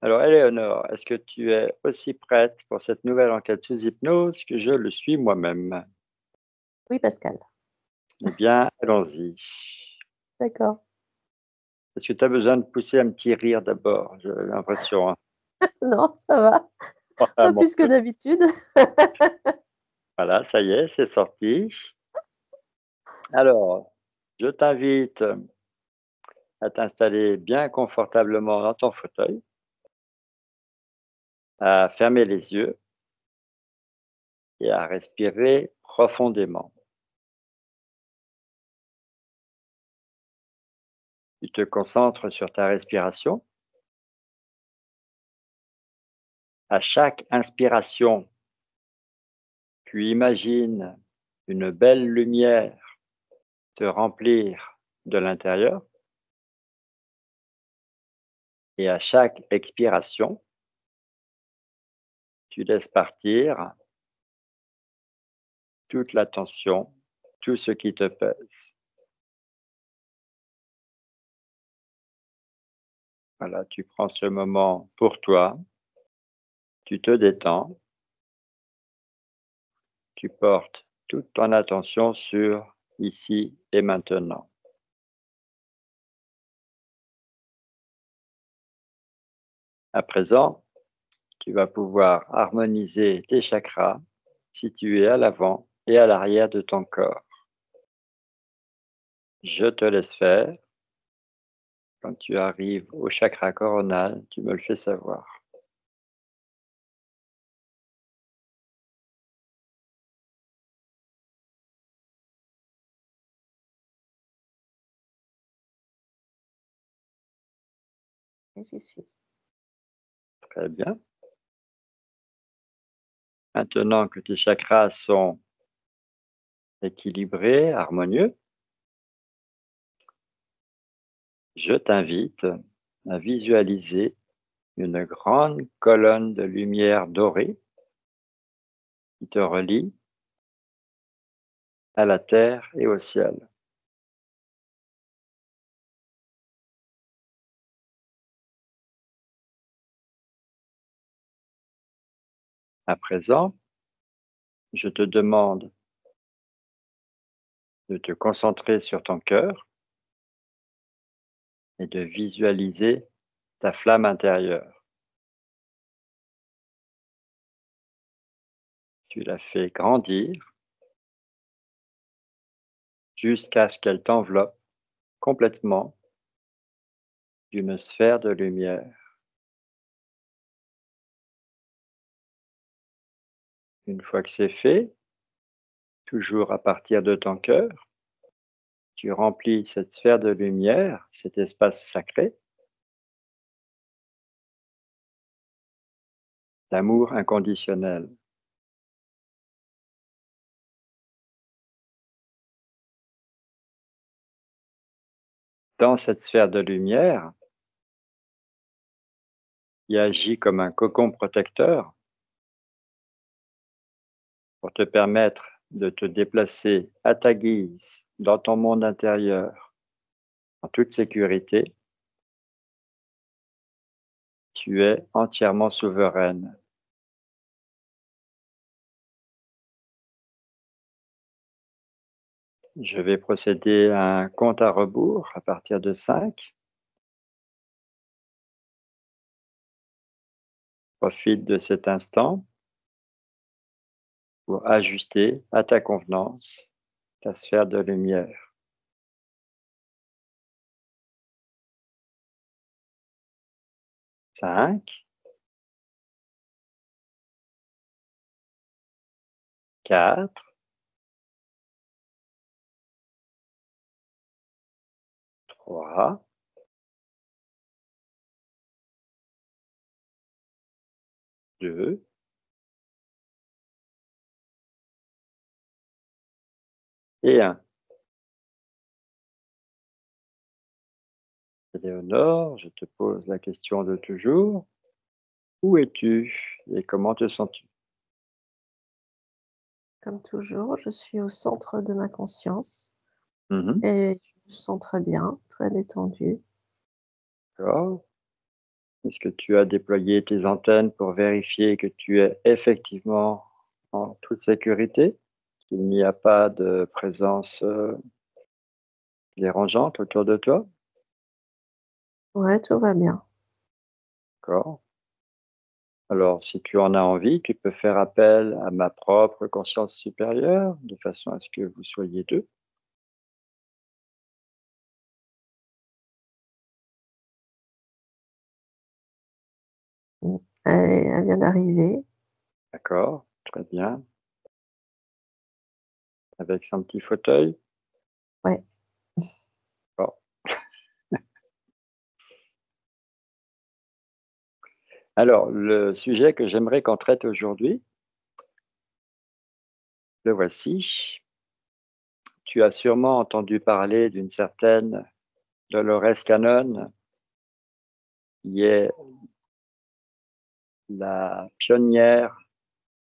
Alors, Éléonore, est-ce que tu es aussi prête pour cette nouvelle enquête sous hypnose que je le suis moi-même? Oui, Pascal. Eh bien, allons-y. D'accord. Est-ce que tu as besoin de pousser un petit rire d'abord? J'ai l'impression, hein. Non, ça va, Ah, pas mon plus que Dieu. d'habitude. Voilà, ça y est, c'est sorti. Alors, je t'invite à t'installer bien confortablement dans ton fauteuil, à fermer les yeux et à respirer profondément. Tu te concentres sur ta respiration. À chaque inspiration, tu imagines une belle lumière te remplir de l'intérieur et à chaque expiration, tu laisses partir toute la tension, tout ce qui te pèse. Voilà, tu prends ce moment pour toi, tu te détends, tu portes toute ton attention sur ici et maintenant. À présent, tu vas pouvoir harmoniser tes chakras situés à l'avant et à l'arrière de ton corps. Je te laisse faire. Quand tu arrives au chakra coronal, tu me le fais savoir. Et j'y suis. Très bien. Maintenant que tes chakras sont équilibrés, harmonieux, je t'invite à visualiser une grande colonne de lumière dorée qui te relie à la terre et au ciel. À présent, je te demande de te concentrer sur ton cœur et de visualiser ta flamme intérieure. Tu la fais grandir jusqu'à ce qu'elle t'enveloppe complètement d'une sphère de lumière. Une fois que c'est fait, toujours à partir de ton cœur, tu remplis cette sphère de lumière, cet espace sacré, d'amour inconditionnel. Dans cette sphère de lumière, qui agit comme un cocon protecteur pour te permettre de te déplacer à ta guise dans ton monde intérieur en toute sécurité, tu es entièrement souveraine. Je vais procéder à un compte à rebours à partir de 5. Profite de cet instant pour ajuster à ta convenance ta sphère de lumière. 5, 4, 3, 2 et 1. Éléonore, je te pose la question de toujours. Où es-tu et comment te sens-tu? Comme toujours, je suis au centre de ma conscience Mmh. et je me sens très bien, très détendue. D'accord. Est-ce que tu as déployé tes antennes pour vérifier que tu es effectivement en toute sécurité, qu'il n'y a pas de présence dérangeante autour de toi? Ouais, tout va bien. D'accord. Alors, si tu en as envie, tu peux faire appel à ma propre conscience supérieure, de façon à ce que vous soyez deux. Mm. Elle vient d'arriver. D'accord, très bien. Avec son petit fauteuil. Ouais. Bon. Alors, le sujet que j'aimerais qu'on traite aujourd'hui, le voici. Tu as sûrement entendu parler d'une certaine Dolores Cannon, qui est la pionnière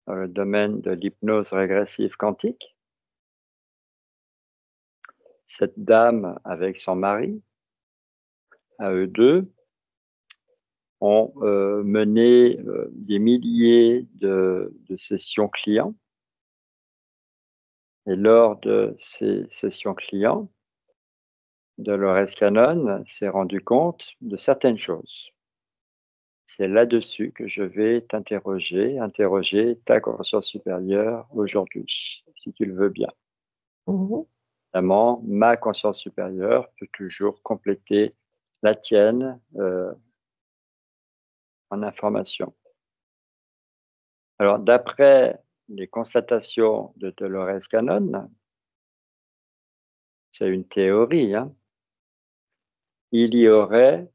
dans le domaine de l'hypnose régressive quantique. Cette dame, avec son mari, à eux deux, ont mené des milliers de sessions clients. Et lors de ces sessions clients, Dolores Cannon s'est rendu compte de certaines choses. C'est là-dessus que je vais interroger ta conscience supérieure aujourd'hui, si tu le veux bien. Mhm. Évidemment, ma conscience supérieure peut toujours compléter la tienne en information. Alors, d'après les constatations de Dolores Cannon, c'est une théorie, hein, il y aurait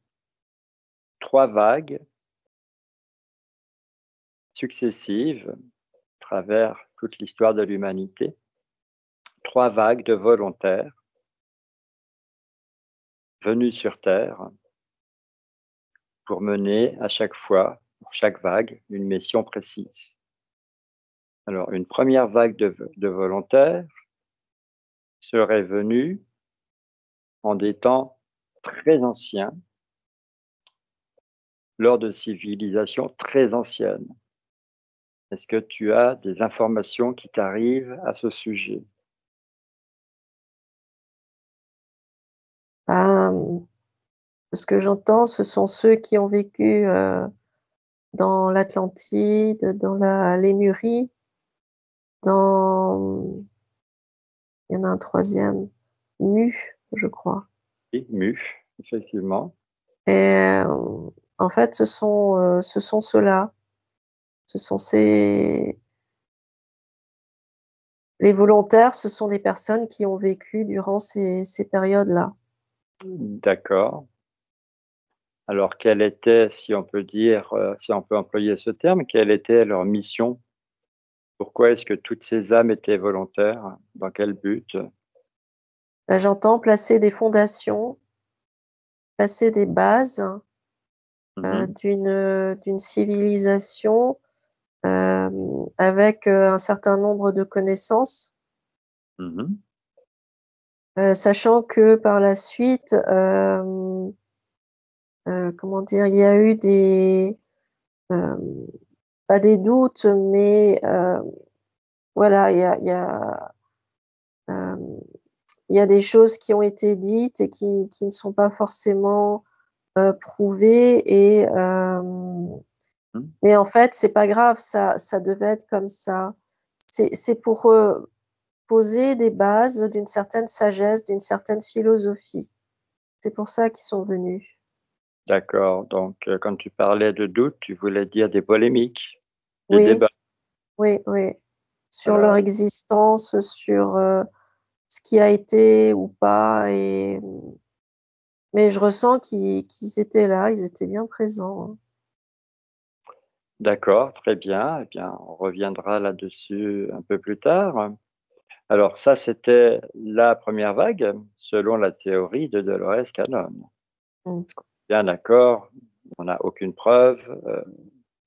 3 vagues successives à travers toute l'histoire de l'humanité, 3 vagues de volontaires venus sur Terre pour mener à chaque fois, pour chaque vague, une mission précise. Alors, une première vague de volontaires serait venue en des temps très anciens, lors de civilisations très anciennes. Est-ce que tu as des informations qui t'arrivent à ce sujet? Euh, Ce que j'entends, ce sont ceux qui ont vécu dans l'Atlantide, dans la Lémurie, dans... Il y en a un troisième, Mu, je crois. Oui, Mu, effectivement. Et en fait, ce sont ceux-là. Ce sont les volontaires, ce sont des personnes qui ont vécu durant ces périodes-là. D'accord. Alors, quelle était, si on peut dire, si on peut employer ce terme, quelle était leur mission? Pourquoi est-ce que toutes ces âmes étaient volontaires? Dans quel but? Bah, j'entends placer des fondations, placer des bases Mmh. d'une civilisation avec un certain nombre de connaissances, Mmh. sachant que par la suite, comment dire, il y a eu euh, pas des doutes, mais voilà, euh, il y a des choses qui ont été dites et qui ne sont pas forcément prouvées et Mh. mais en fait, c'est pas grave, ça devait être comme ça. C'est pour poser des bases d'une certaine sagesse, d'une certaine philosophie. C'est pour ça qu'ils sont venus. D'accord, donc quand tu parlais de doute, tu voulais dire des polémiques, des Oui, débats. oui, oui. Sur leur Alors existence, sur ce qui a été ou pas. Et mais je ressens qu'ils étaient là, ils étaient bien présents, hein. d'accord, très bien. Eh bien, on reviendra là-dessus un peu plus tard. Alors ça, c'était la première vague, selon la théorie de Dolores Cannon. Mmh. Bien d'accord, on n'a aucune preuve,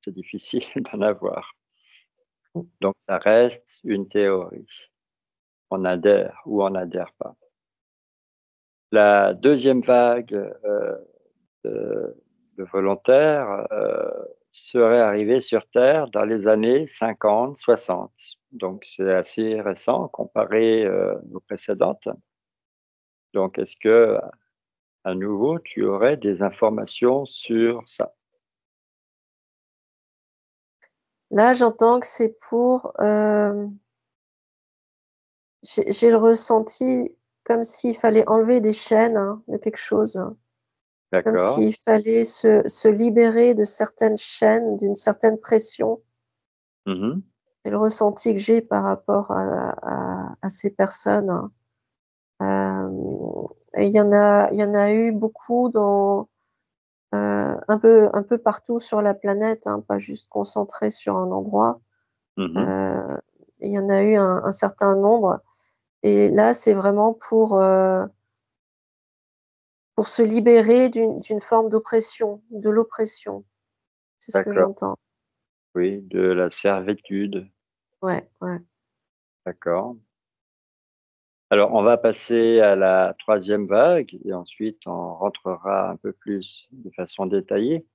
c'est difficile d'en avoir. Mmh. Donc ça reste une théorie. On adhère ou on n'adhère pas. La deuxième vague, de de volontaires seraient arrivés sur Terre dans les années 50, 60. Donc, c'est assez récent comparé aux précédentes. Donc, est-ce que, à nouveau, tu aurais des informations sur ça? Là, j'entends que c'est pour. J'ai le ressenti comme s'il fallait enlever des chaînes hein, de quelque chose, hein. Comme D'accord. s'il fallait se libérer de certaines chaînes, d'une certaine pression. Mhm. C'est le ressenti que j'ai par rapport à ces personnes, hein. Et il y en a eu beaucoup dans un peu partout sur la planète, hein, pas juste concentré sur un endroit. Mhm. Euh, il y en a eu un certain nombre. Et là, c'est vraiment pour se libérer d'une forme d'oppression, de l'oppression. C'est ce que D'accord. j'entends. Oui, de la servitude. Ouais, ouais. D'accord. Alors, on va passer à la troisième vague et ensuite on rentrera un peu plus de façon détaillée.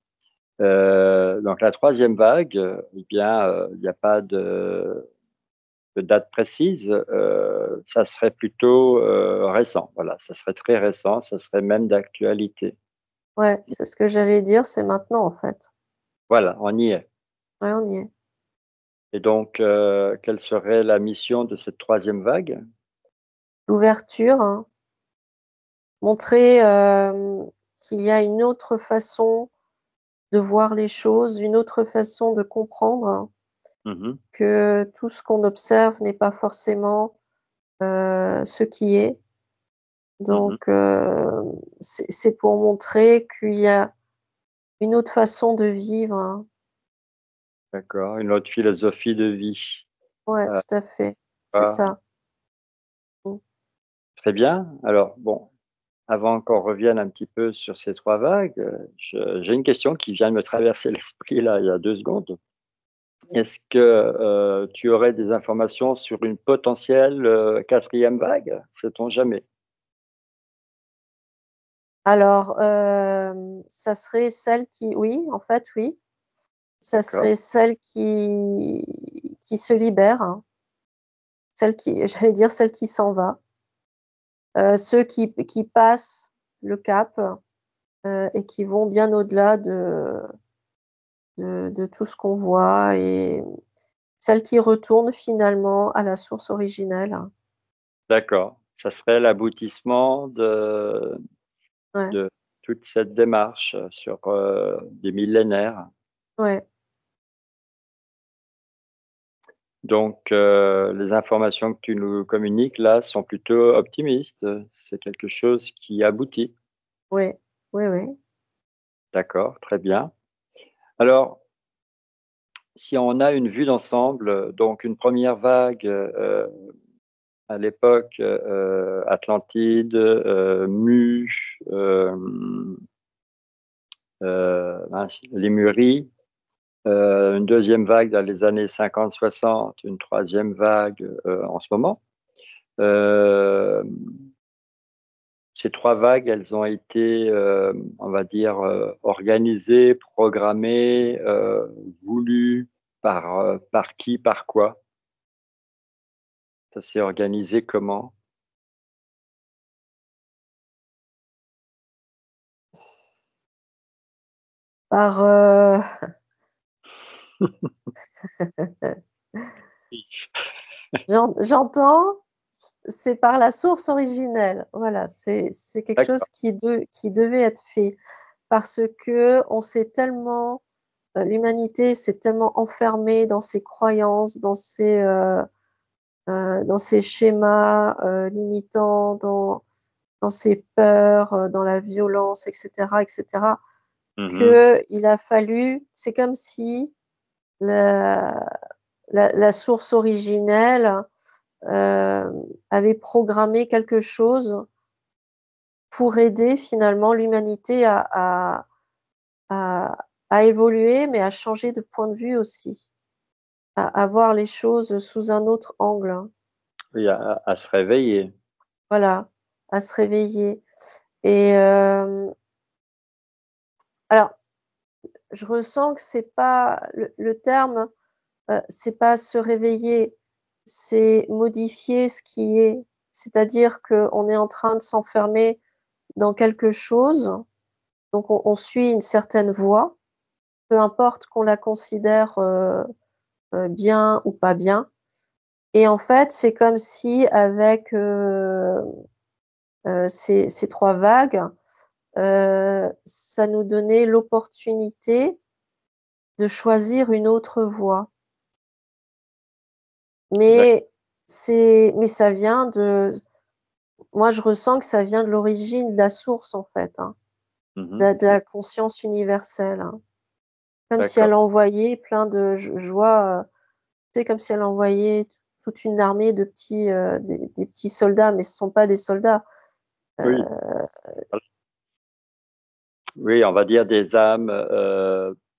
Donc, la troisième vague, eh bien, il n'y a pas de date précise. Ça serait plutôt récent. Voilà, ça serait très récent. Ça serait même d'actualité. Ouais, c'est ce que j'allais dire, c'est maintenant en fait. Voilà, on y est. Ouais, on y est. Et donc, quelle serait la mission de cette troisième vague? L'ouverture, hein, montrer qu'il y a une autre façon de voir les choses, une autre façon de comprendre, hein, Mhm, que tout ce qu'on observe n'est pas forcément ce qui est. mhm. Donc, c'est pour montrer qu'il y a une autre façon de vivre, hein. D'accord. Une autre philosophie de vie. Ouais, Euh, tout à fait. C'est ah, ça. Mmh. très bien. Alors, bon, avant qu'on revienne un petit peu sur ces trois vagues, j'ai une question qui vient de me traverser l'esprit là il y a 2 secondes. Est-ce que tu aurais des informations sur une potentielle quatrième vague? Sait-on jamais? Alors, ça serait celle qui oui, en fait, oui. Ça D'accord. serait celle qui se libère, hein. Celle qui j'allais dire celle qui s'en va. Ceux qui passent le cap, et qui vont bien au-delà de tout ce qu'on voit et celle qui retourne finalement à la source originelle. D'accord. Ça serait l'aboutissement Ouais, de toute cette démarche sur des millénaires. ouais. Donc, les informations que tu nous communiques là sont plutôt optimistes. C'est quelque chose qui aboutit. Oui, oui, oui. D'accord, très bien. Alors, si on a une vue d'ensemble, donc une première vague à l'époque Atlantide, Mu, mince, Lémurie, une deuxième vague dans les années 50-60, une troisième vague en ce moment. Euh, Ces trois vagues, elles ont été, on va dire, organisées, programmées, voulues par qui, par quoi? Ça s'est organisé comment? Par, j'entends, c'est par la source originelle. Voilà, c'est quelque D'accord. chose qui devait être fait parce que on s'est tellement l'humanité s'est tellement enfermée dans ses croyances, dans ses schémas, limitants, dans ses peurs, dans la violence et cetera, Mhm. qu'il a fallu c'est comme si la la source originelle, avait programmé quelque chose pour aider finalement l'humanité à à évoluer, mais à changer de point de vue aussi, à voir les choses sous un autre angle, hein. Oui, à se réveiller. Voilà, à se réveiller et alors je ressens que c'est pas le terme, c'est pas se réveiller, c'est modifier ce qui est. C'est-à-dire qu'on est en train de s'enfermer dans quelque chose, donc on suit une certaine voie, peu importe qu'on la considère, bien ou pas bien, et en fait, c'est comme si avec, ces 3 vagues, ça nous donnait l'opportunité de choisir une autre voie. D'ac Mais ça vient de moi, je ressens que ça vient de l'origine, de la source, en fait, hein, mmh. de la conscience universelle, hein. Comme si D'accord. elle envoyait plein de je vois, tu sais, comme si elle envoyait toute une armée de petits, des petits soldats, mais ce sont pas des soldats. Heu, Oui, oui, on va dire des âmes,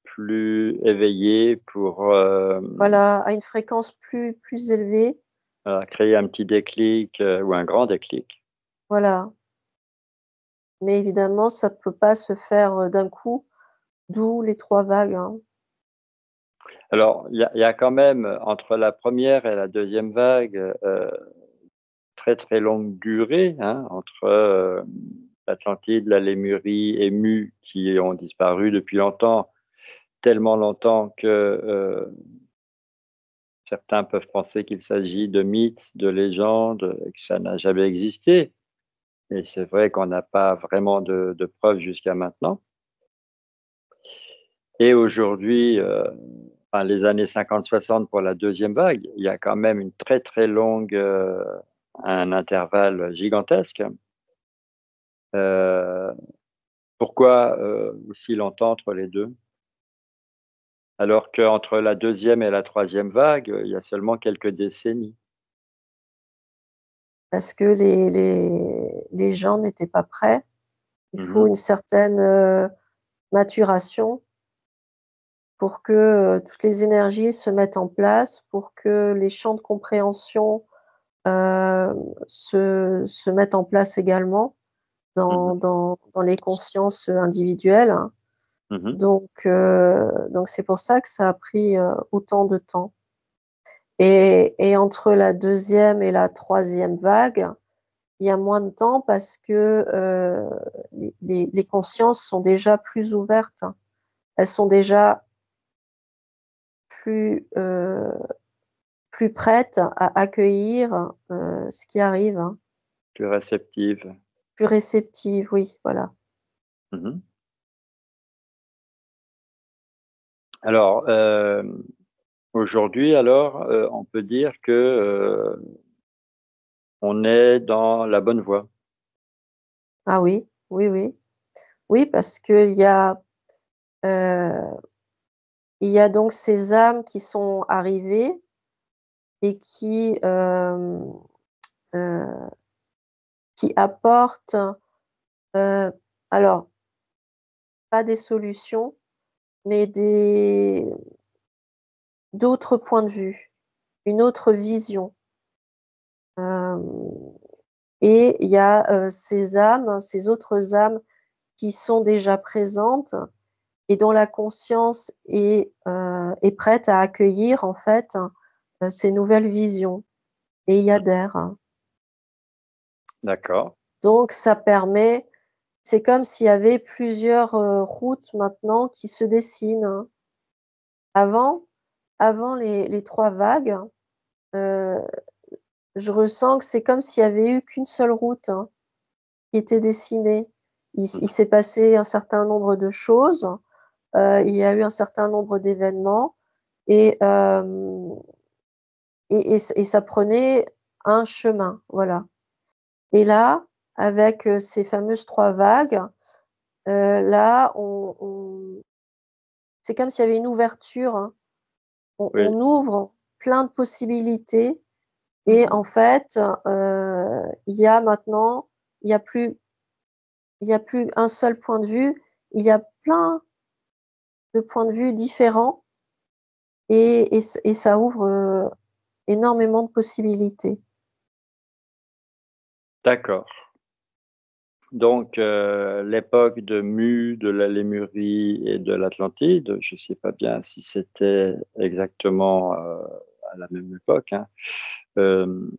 plus éveillées pour, voilà, à une fréquence plus élevée, créer un petit déclic, ou un grand déclic. voilà. Mais évidemment, ça peut pas se faire, d'un coup, d'où les 3 vagues, hein. Alors, il y a quand même, entre la première et la deuxième vague, très, très longue durée, hein, entre, l'Atlantide, la Lémurie et Mu qui ont disparu depuis longtemps, tellement longtemps que, certains peuvent penser qu'il s'agit de mythes, de légendes, et que ça n'a jamais existé. Et c'est vrai qu'on n'a pas vraiment de preuves jusqu'à maintenant. Et aujourd'hui, enfin les années 50-60 pour la deuxième vague, il y a quand même une très, très longue, un intervalle gigantesque. Heu, Pourquoi, aussi longtemps entre les 2? Alors qu'entre la deuxième et la troisième vague, il y a seulement quelques décennies. Parce que les gens n'étaient pas prêts. Il Mmh faut mh. une certaine, maturation pour que, toutes les énergies se mettent en place, pour que les champs de compréhension, se mettent en place également Mmh. dans les consciences, individuelles. Mmh. Donc c'est pour ça que ça a pris, autant de temps, et entre la deuxième et la troisième vague, il y a moins de temps parce que, les consciences sont déjà plus ouvertes. Elles sont déjà plus, plus prêtes à accueillir, ce qui arrive, hein. Plus réceptive. Plus réceptives, oui, voilà. Mmh. Alors, aujourd'hui alors, on peut dire que, on est dans la bonne voie. Ah oui, oui, oui. Oui, parce heu, il y a donc ces âmes qui sont arrivées et heu, qui apportent, heu, alors pas des solutions, mais d'autres points de vue, une autre vision. Hem Et il y a, ces autres âmes qui sont déjà présentes et dont la conscience est prête à accueillir en fait, ces nouvelles visions, et y Mmh. adhère. D'accord. Donc ça permet c'est comme s'il y avait plusieurs, routes maintenant qui se dessinent. Avant avant les 3 vagues, heu, je ressens que c'est comme s'il y avait eu qu'une seule route, hein, qui était dessinée. Il Mmh. s'est passé un certain nombre de choses, il y a eu un certain nombre d'événements, et hem et ça prenait un chemin, voilà. Et là, avec, ces fameuses 3 vagues, là, on c'est comme s'il y avait une ouverture, hein. On Oui. ouvre plein de possibilités, Mmh et mh. en fait, il y a maintenant il y a plus il y a plus un seul point de vue, il y a plein de points de vue différents, et ça ouvre, énormément de possibilités. D'accord. Donc, l'époque de Mu, de la Lémurie et de l'Atlantide, je ne sais pas bien si c'était exactement à la même époque, hein. Euh,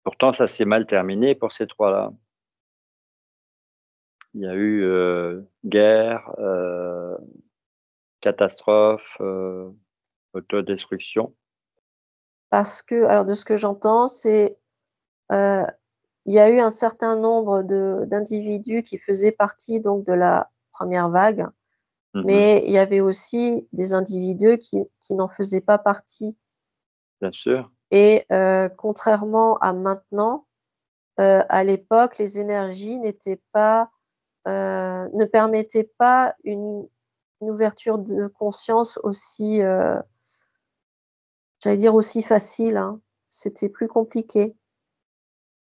Pourtant, ça s'est mal terminé pour ces trois-là. Il y a eu guerre, catastrophe, autodestruction. Parce que, alors de ce que j'entends, c'est il y a eu un certain nombre d'individus qui faisaient partie donc de la première vague, Mhm, mais il y avait aussi des individus qui n'en faisaient pas partie. bien sûr. Et contrairement à maintenant, à l'époque, les énergies ne permettaient pas une ouverture de conscience aussi, j'allais dire aussi facile, hein. C'était plus compliqué.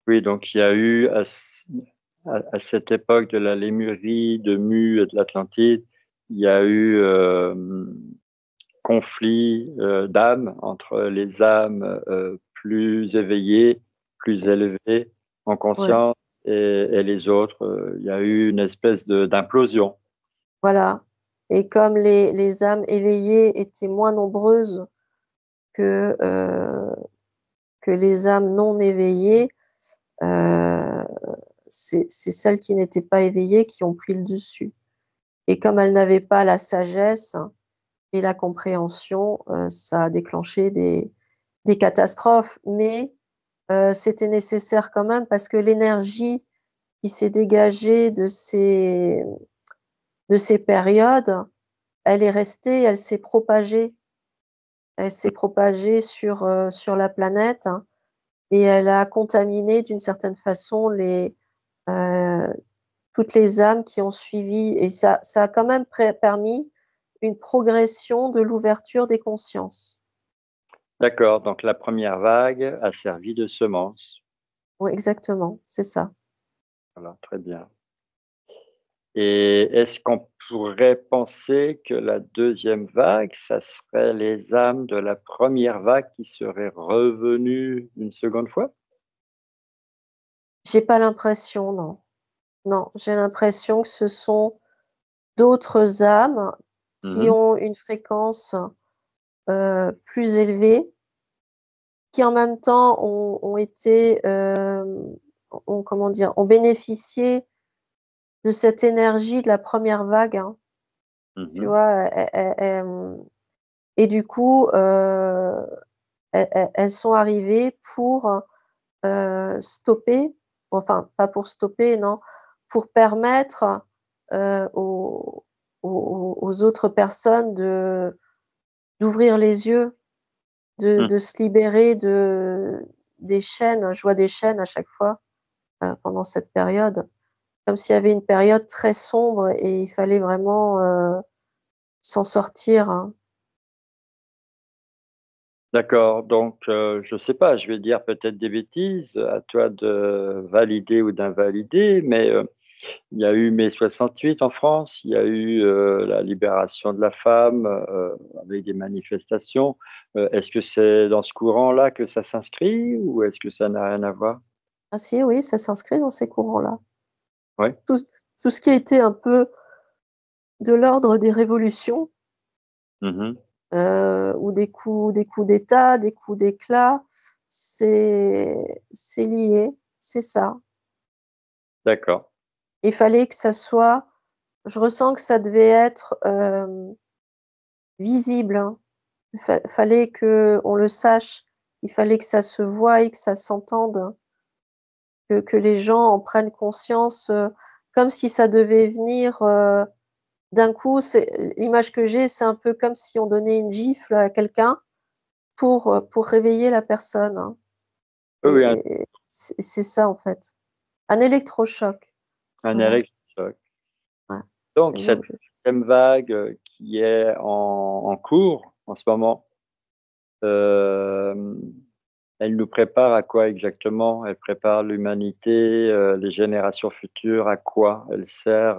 Oui, donc il y a eu à cette époque de la Lémurie, de Mu et de l'Atlantide, il y a eu conflit d'âmes entre les âmes plus éveillées, plus élevées en Ouais, conscience et les autres. Il y a eu une espèce d'implosion. voilà. Et comme les âmes éveillées étaient moins nombreuses que, euh, que les âmes non éveillées, euh, c'est celles qui n'étaient pas éveillées qui ont pris le dessus. Et comme elles n'avaient pas la sagesse et la compréhension, ça a déclenché des catastrophes. Mais c'était nécessaire quand même parce que l'énergie qui s'est dégagée de ces périodes, elle est restée, elle s'est propagée. Elle s'est propagée sur la planète, hein, et elle a contaminé d'une certaine façon euh, toutes les âmes qui ont suivi. Et ça a quand même permis une progression de l'ouverture des consciences. D'accord, donc la première vague a servi de semence. Oui, exactement, c'est ça. Voilà, très bien. Et est-ce qu'on pourrait penser que la deuxième vague, ça serait les âmes de la première vague qui seraient revenues une seconde fois? J'ai pas l'impression, non. Non, j'ai l'impression que ce sont d'autres âmes qui Mhm, ont une fréquence plus élevée, qui en même temps ont été, comment dire, ont bénéficié de cette énergie de la première vague, hein, tu mhm, vois, et du coup, elles sont arrivées pour stopper, enfin pas pour stopper, non, pour permettre aux autres personnes d'ouvrir les yeux, mhm. de se libérer des chaînes. Je vois des chaînes à chaque fois pendant cette période, comme s'il y avait une période très sombre et il fallait vraiment s'en sortir, hein. D'accord, donc je ne sais pas, je vais dire peut-être des bêtises, à toi de valider ou d'invalider, mais il y a eu mai 68 en France, il y a eu la libération de la femme avec des manifestations. Est-ce que c'est dans ce courant-là que ça s'inscrit ou est-ce que ça n'a rien à voir? Ah si, oui, ça s'inscrit dans ces courants-là. Oui. Tout, tout ce qui a été un peu de l'ordre des révolutions, Mhm. ou des coups d'État, des coups d'éclat, c'est lié, c'est ça. D'accord. Il fallait que ça soit, je ressens que ça devait être visible, hein. Fallait que on le sache, il fallait que ça se voie et que ça s'entende, que les gens en prennent conscience, comme si ça devait venir d'un coup. L'image que j'ai, c'est un peu comme si on donnait une gifle à quelqu'un pour réveiller la personne, hein. Oui, oui, Et c'est ça, en fait. Un électrochoc. un Voilà, électrochoc. ouais, c'est Donc, le mot cette que je deuxième vague qui est en cours en ce moment, euh, elle nous prépare à quoi exactement? Elle prépare l'humanité, les générations futures à quoi? Elle sert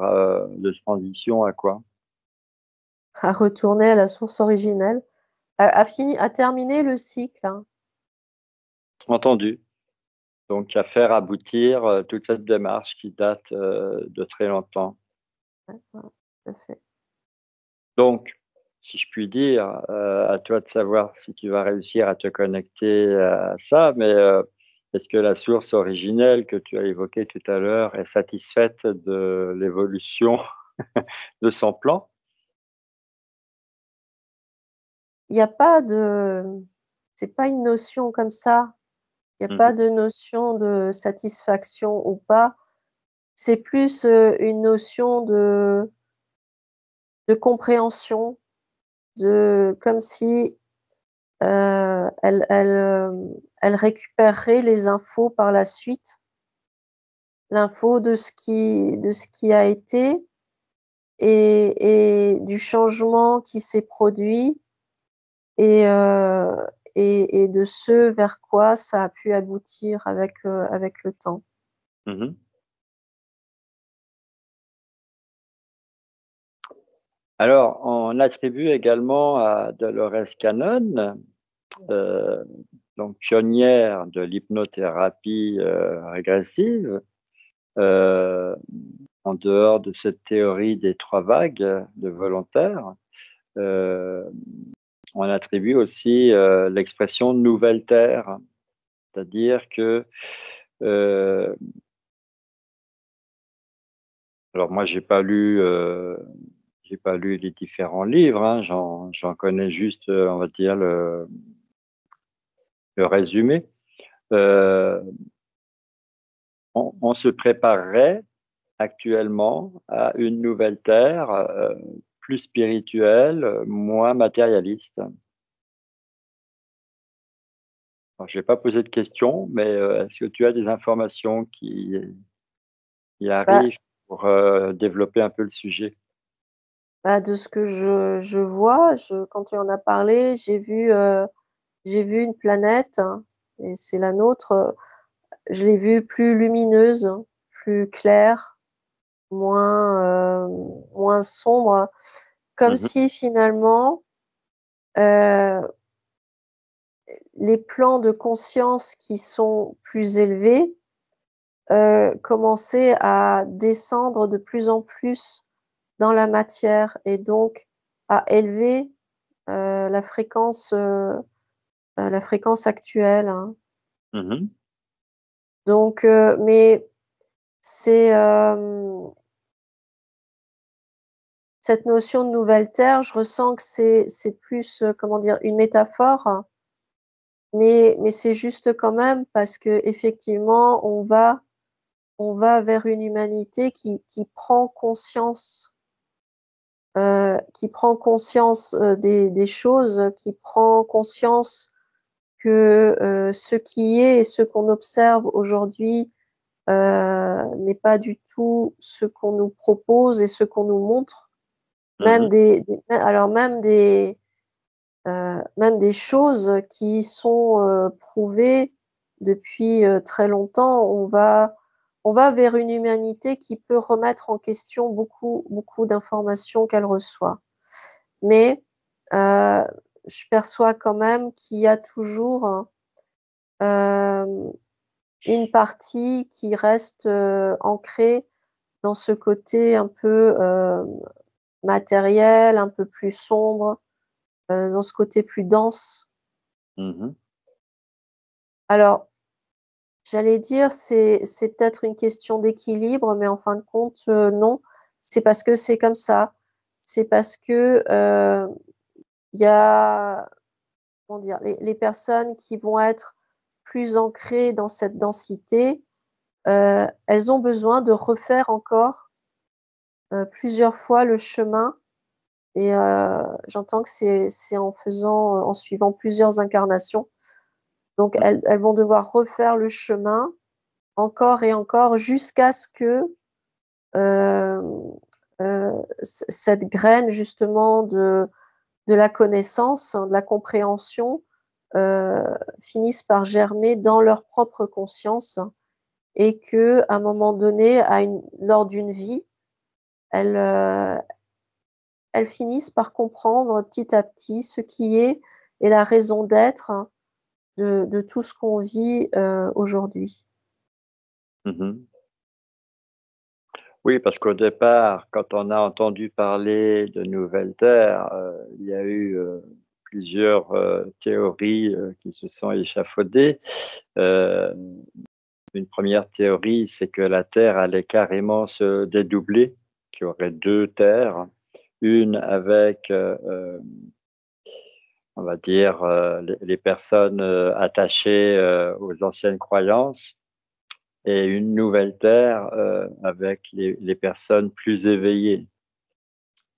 de transition à quoi? à retourner à la source originelle, à terminer le cycle, hein. Entendu. Donc, à faire aboutir toute cette démarche qui date de très longtemps. Ouais, tout à fait. Donc, si je puis dire, à toi de savoir si tu vas réussir à te connecter à ça, mais est-ce que la source originelle que tu as évoquée tout à l'heure est satisfaite de l'évolution de son plan? Il y a pas de c'est pas une notion comme ça. Il y a pas Mmh. de notion de satisfaction ou pas. C'est plus, une notion de compréhension, de comme si, elle récupérerait les infos par la suite, l'info de ce qui a été et du changement qui s'est produit et et de ce vers quoi ça a pu aboutir avec le temps. Mmh. Alors, on attribue également à Dolores Cannon, heu, donc pionnière de l'hypnothérapie, régressive, heu, en dehors de cette théorie des 3 vagues de volontaires, heu, on attribue aussi, l'expression nouvelle terre. C'est-à-dire que, heu, alors moi j'ai pas lu les différents livres, hein, j'en connais juste, on va dire le résumé. Heu, on se préparerait actuellement à une nouvelle terre, plus spirituelle, moins matérialiste. Alors je vais pas poser de questions, mais, est-ce que tu as des informations qui Bah arrivent pour, développer un peu le sujet? bah, de ce que je vois, quand tu en as parlé, j'ai vu une planète hein, et c'est la nôtre, je l'ai vue plus lumineuse, hein, plus claire, moins sombre, comme Mmh mh. si finalement, heu, les plans de conscience qui sont plus élevés, commençaient à descendre de plus en plus dans la matière et donc à élever, la fréquence actuelle, hein. Mmh. Donc mais c'est, cette notion de nouvelle terre, je ressens que c'est plus, comment dire? Une métaphore, mais c'est juste quand même parce qu'effectivement on va vers une humanité qui prend conscience, des choses, qui prend conscience que, ce qui est et ce qu'on observe aujourd'hui, n'est pas du tout ce qu'on nous propose et ce qu'on nous montre. Même Mmh. même des choses qui sont, prouvées depuis, très longtemps. On va vers une humanité qui peut remettre en question beaucoup d'informations qu'elle reçoit. Mais, heu, je perçois quand même qu'il y a toujours, hem, une partie qui reste, ancrée dans ce côté un peu, matériel, un peu plus sombre, dans ce côté plus dense. Mmh. Alors, j'allais dire c'est peut-être une question d'équilibre, mais en fin de compte, non. C'est parce que c'est comme ça. C'est parce que, il y a comment dire? Les personnes qui vont être plus ancrées dans cette densité, elles ont besoin de refaire encore, plusieurs fois le chemin et j'entends que c'est en faisant, en suivant plusieurs incarnations. Donc Mmh. elles vont devoir refaire le chemin encore et encore jusqu'à ce que, hem, cette graine justement de la connaissance, hein, de la compréhension, heu, finisse par germer dans leur propre conscience et qu'à un moment donné, lors d'une vie, elles, elles finissent par comprendre petit à petit ce qui est et la raison d'être de tout ce qu'on vit, aujourd'hui. Mhm. Oui, parce qu'au départ, quand on a entendu parler de nouvelles terres, il y a eu plusieurs théories qui se sont échafaudées. Euh, une première théorie, c'est que la Terre allait carrément se dédoubler, qu'il y aurait deux terres, une avec, on va dire, les personnes attachées aux anciennes croyances, et une nouvelle terre avec les personnes plus éveillées.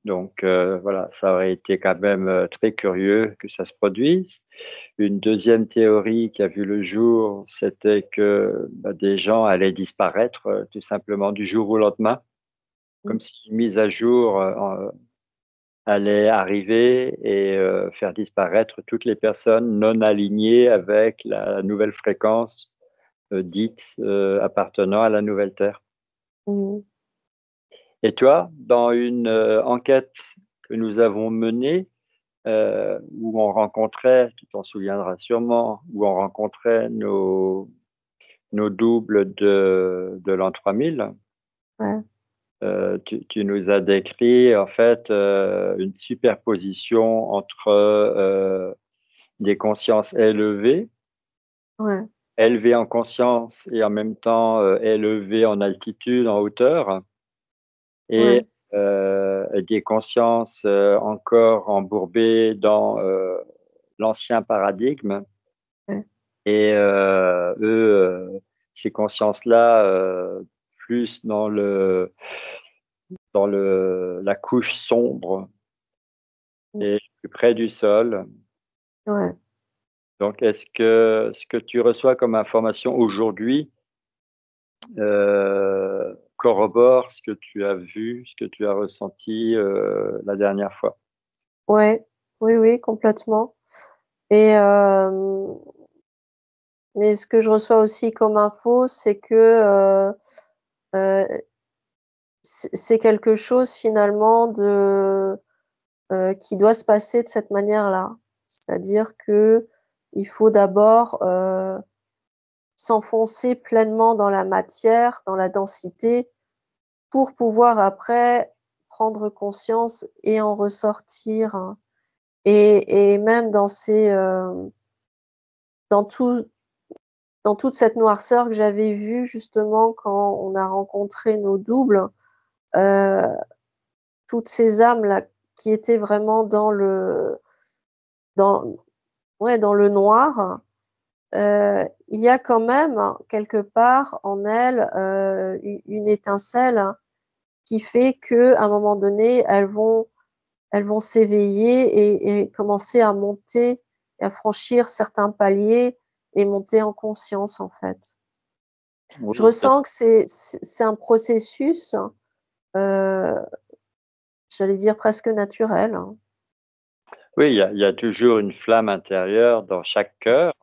Donc voilà, ça aurait été quand même très curieux que ça se produise. Une deuxième théorie qui a vu le jour, c'était que des gens allaient disparaître tout simplement du jour au lendemain, comme si une mise à jour allait arriver et faire disparaître toutes les personnes non alignées avec la nouvelle fréquence dite appartenant à la nouvelle Terre. Mhm. Et toi, dans une enquête que nous avons menée, où on rencontrait, tu t'en souviendras sûrement, où on rencontrait nos doubles de l'an 3000, Ouais, tu nous as décrit en fait une superposition entre des consciences élevées, ouais, élevées en conscience et en même temps élevées en altitude, en hauteur, et ouais, des consciences encore embourbées dans l'ancien paradigme. ouais, Et ces consciences-là, plus la couche sombre et plus près du sol. ouais. Donc, est-ce que ce que tu reçois comme information aujourd'hui corrobore ce que tu as vu, ce que tu as ressenti la dernière fois? Ouais, oui, oui, complètement. Et mais ce que je reçois aussi comme info, c'est que euh, c'est quelque chose finalement qui doit se passer de cette manière-là. C'est-à-dire que il faut d'abord s'enfoncer pleinement dans la matière, dans la densité, pour pouvoir après prendre conscience et en ressortir, hein. Et même dans tout dans toute cette noirceur que j'avais vue justement quand on a rencontré nos doubles, heu, toutes ces âmes-là qui étaient vraiment dans ouais, dans le noir, il y a quand même quelque part en elles, une étincelle qui fait qu'à un moment donné, elles vont s'éveiller et commencer à monter et à franchir certains paliers et monter en conscience, en fait. Je Oui, ressens que c'est un processus, heu, j'allais dire presque naturel, hein. oui, il y a toujours une flamme intérieure dans chaque cœur.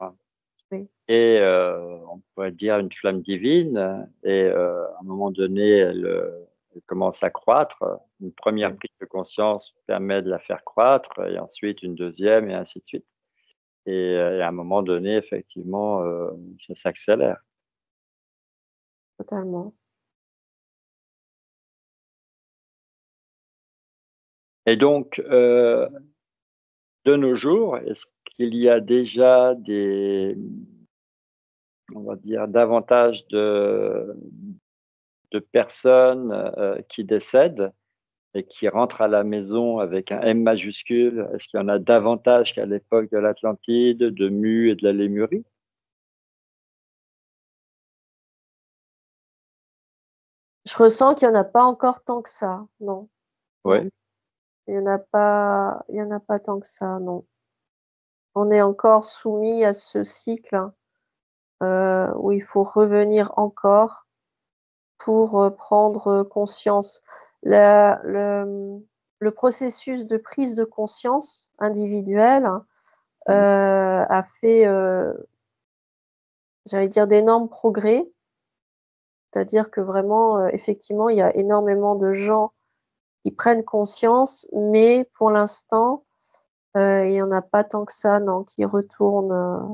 Oui, Et on pourrait dire une flamme divine et à un moment donné, elle commence à croître. Une première oui, prise de conscience permet de la faire croître et ensuite une deuxième et ainsi de suite. Et à un moment donné, effectivement, ça s'accélère. totalement. Et donc, de nos jours, est-ce qu'il y a déjà on va dire, davantage de personnes qui décèdent et qui rentrent à la maison avec un M majuscule? Est-ce qu'il y en a davantage qu'à l'époque de l'Atlantide, de Mu et de la Lémurie? Je ressens qu'il y en a pas encore tant que ça, non, non. Oui. Il y en a pas tant que ça, non. On est encore soumis à ce cycle, où il faut revenir encore pour, prendre conscience. La le processus de prise de conscience individuelle, a fait, j'allais dire d'énormes progrès. C'est-à-dire que vraiment, effectivement, il y a énormément de gens qui prennent conscience, mais pour l'instant, il y en a pas tant que ça, non, qui retournent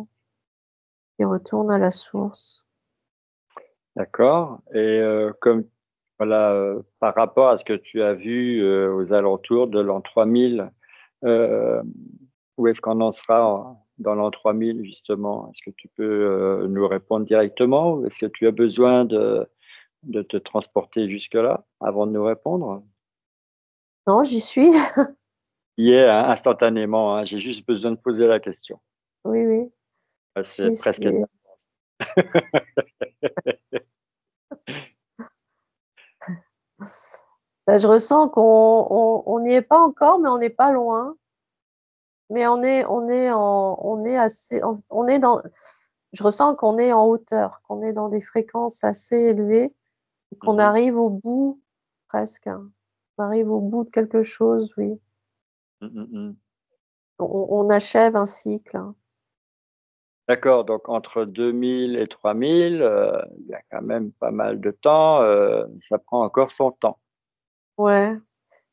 à la source. D'accord. Et comme voilà, par rapport à ce que tu as vu aux alentours de l'an 3000, euh, où est-ce qu'on en sera dans l'an 3000 justement? Est-ce que tu peux nous répondre directement ou est-ce que tu as besoin de te transporter jusque-là avant de nous répondre? Non, j'y suis. Y est hein, instantanément, hein, j'ai juste besoin de poser la question. Oui, oui, C'est j'y presque. suis. Ben, je ressens qu'on n'y est pas encore, mais on n'est pas loin. Mais on est assez, on est dans, je ressens qu'on est en hauteur, qu'on est dans des fréquences assez élevées, et qu'on Mhm, arrive au bout, presque, hein. On arrive au bout de quelque chose, oui. mhm, mhm. On achève un cycle, hein. D'accord, donc entre 2000 et 3000, il y a quand même pas mal de temps, ça prend encore son temps. Ouais.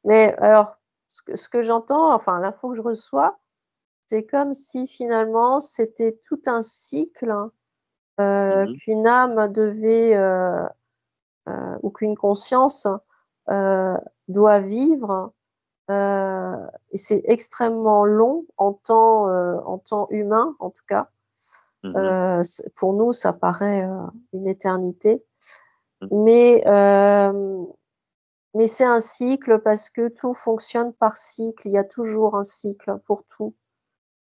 Mais alors, ce que j'entends, enfin, l'info que je reçois, c'est comme si finalement c'était tout un cycle, hein, Mhm, qu'une âme devait, ou qu'une conscience euh, doit vivre. Et c'est extrêmement long en temps humain, en tout cas. mhm, Pour nous, ça paraît une éternité. mhm, Mais, mais c'est un cycle parce que tout fonctionne par cycle. Il y a toujours un cycle pour tout.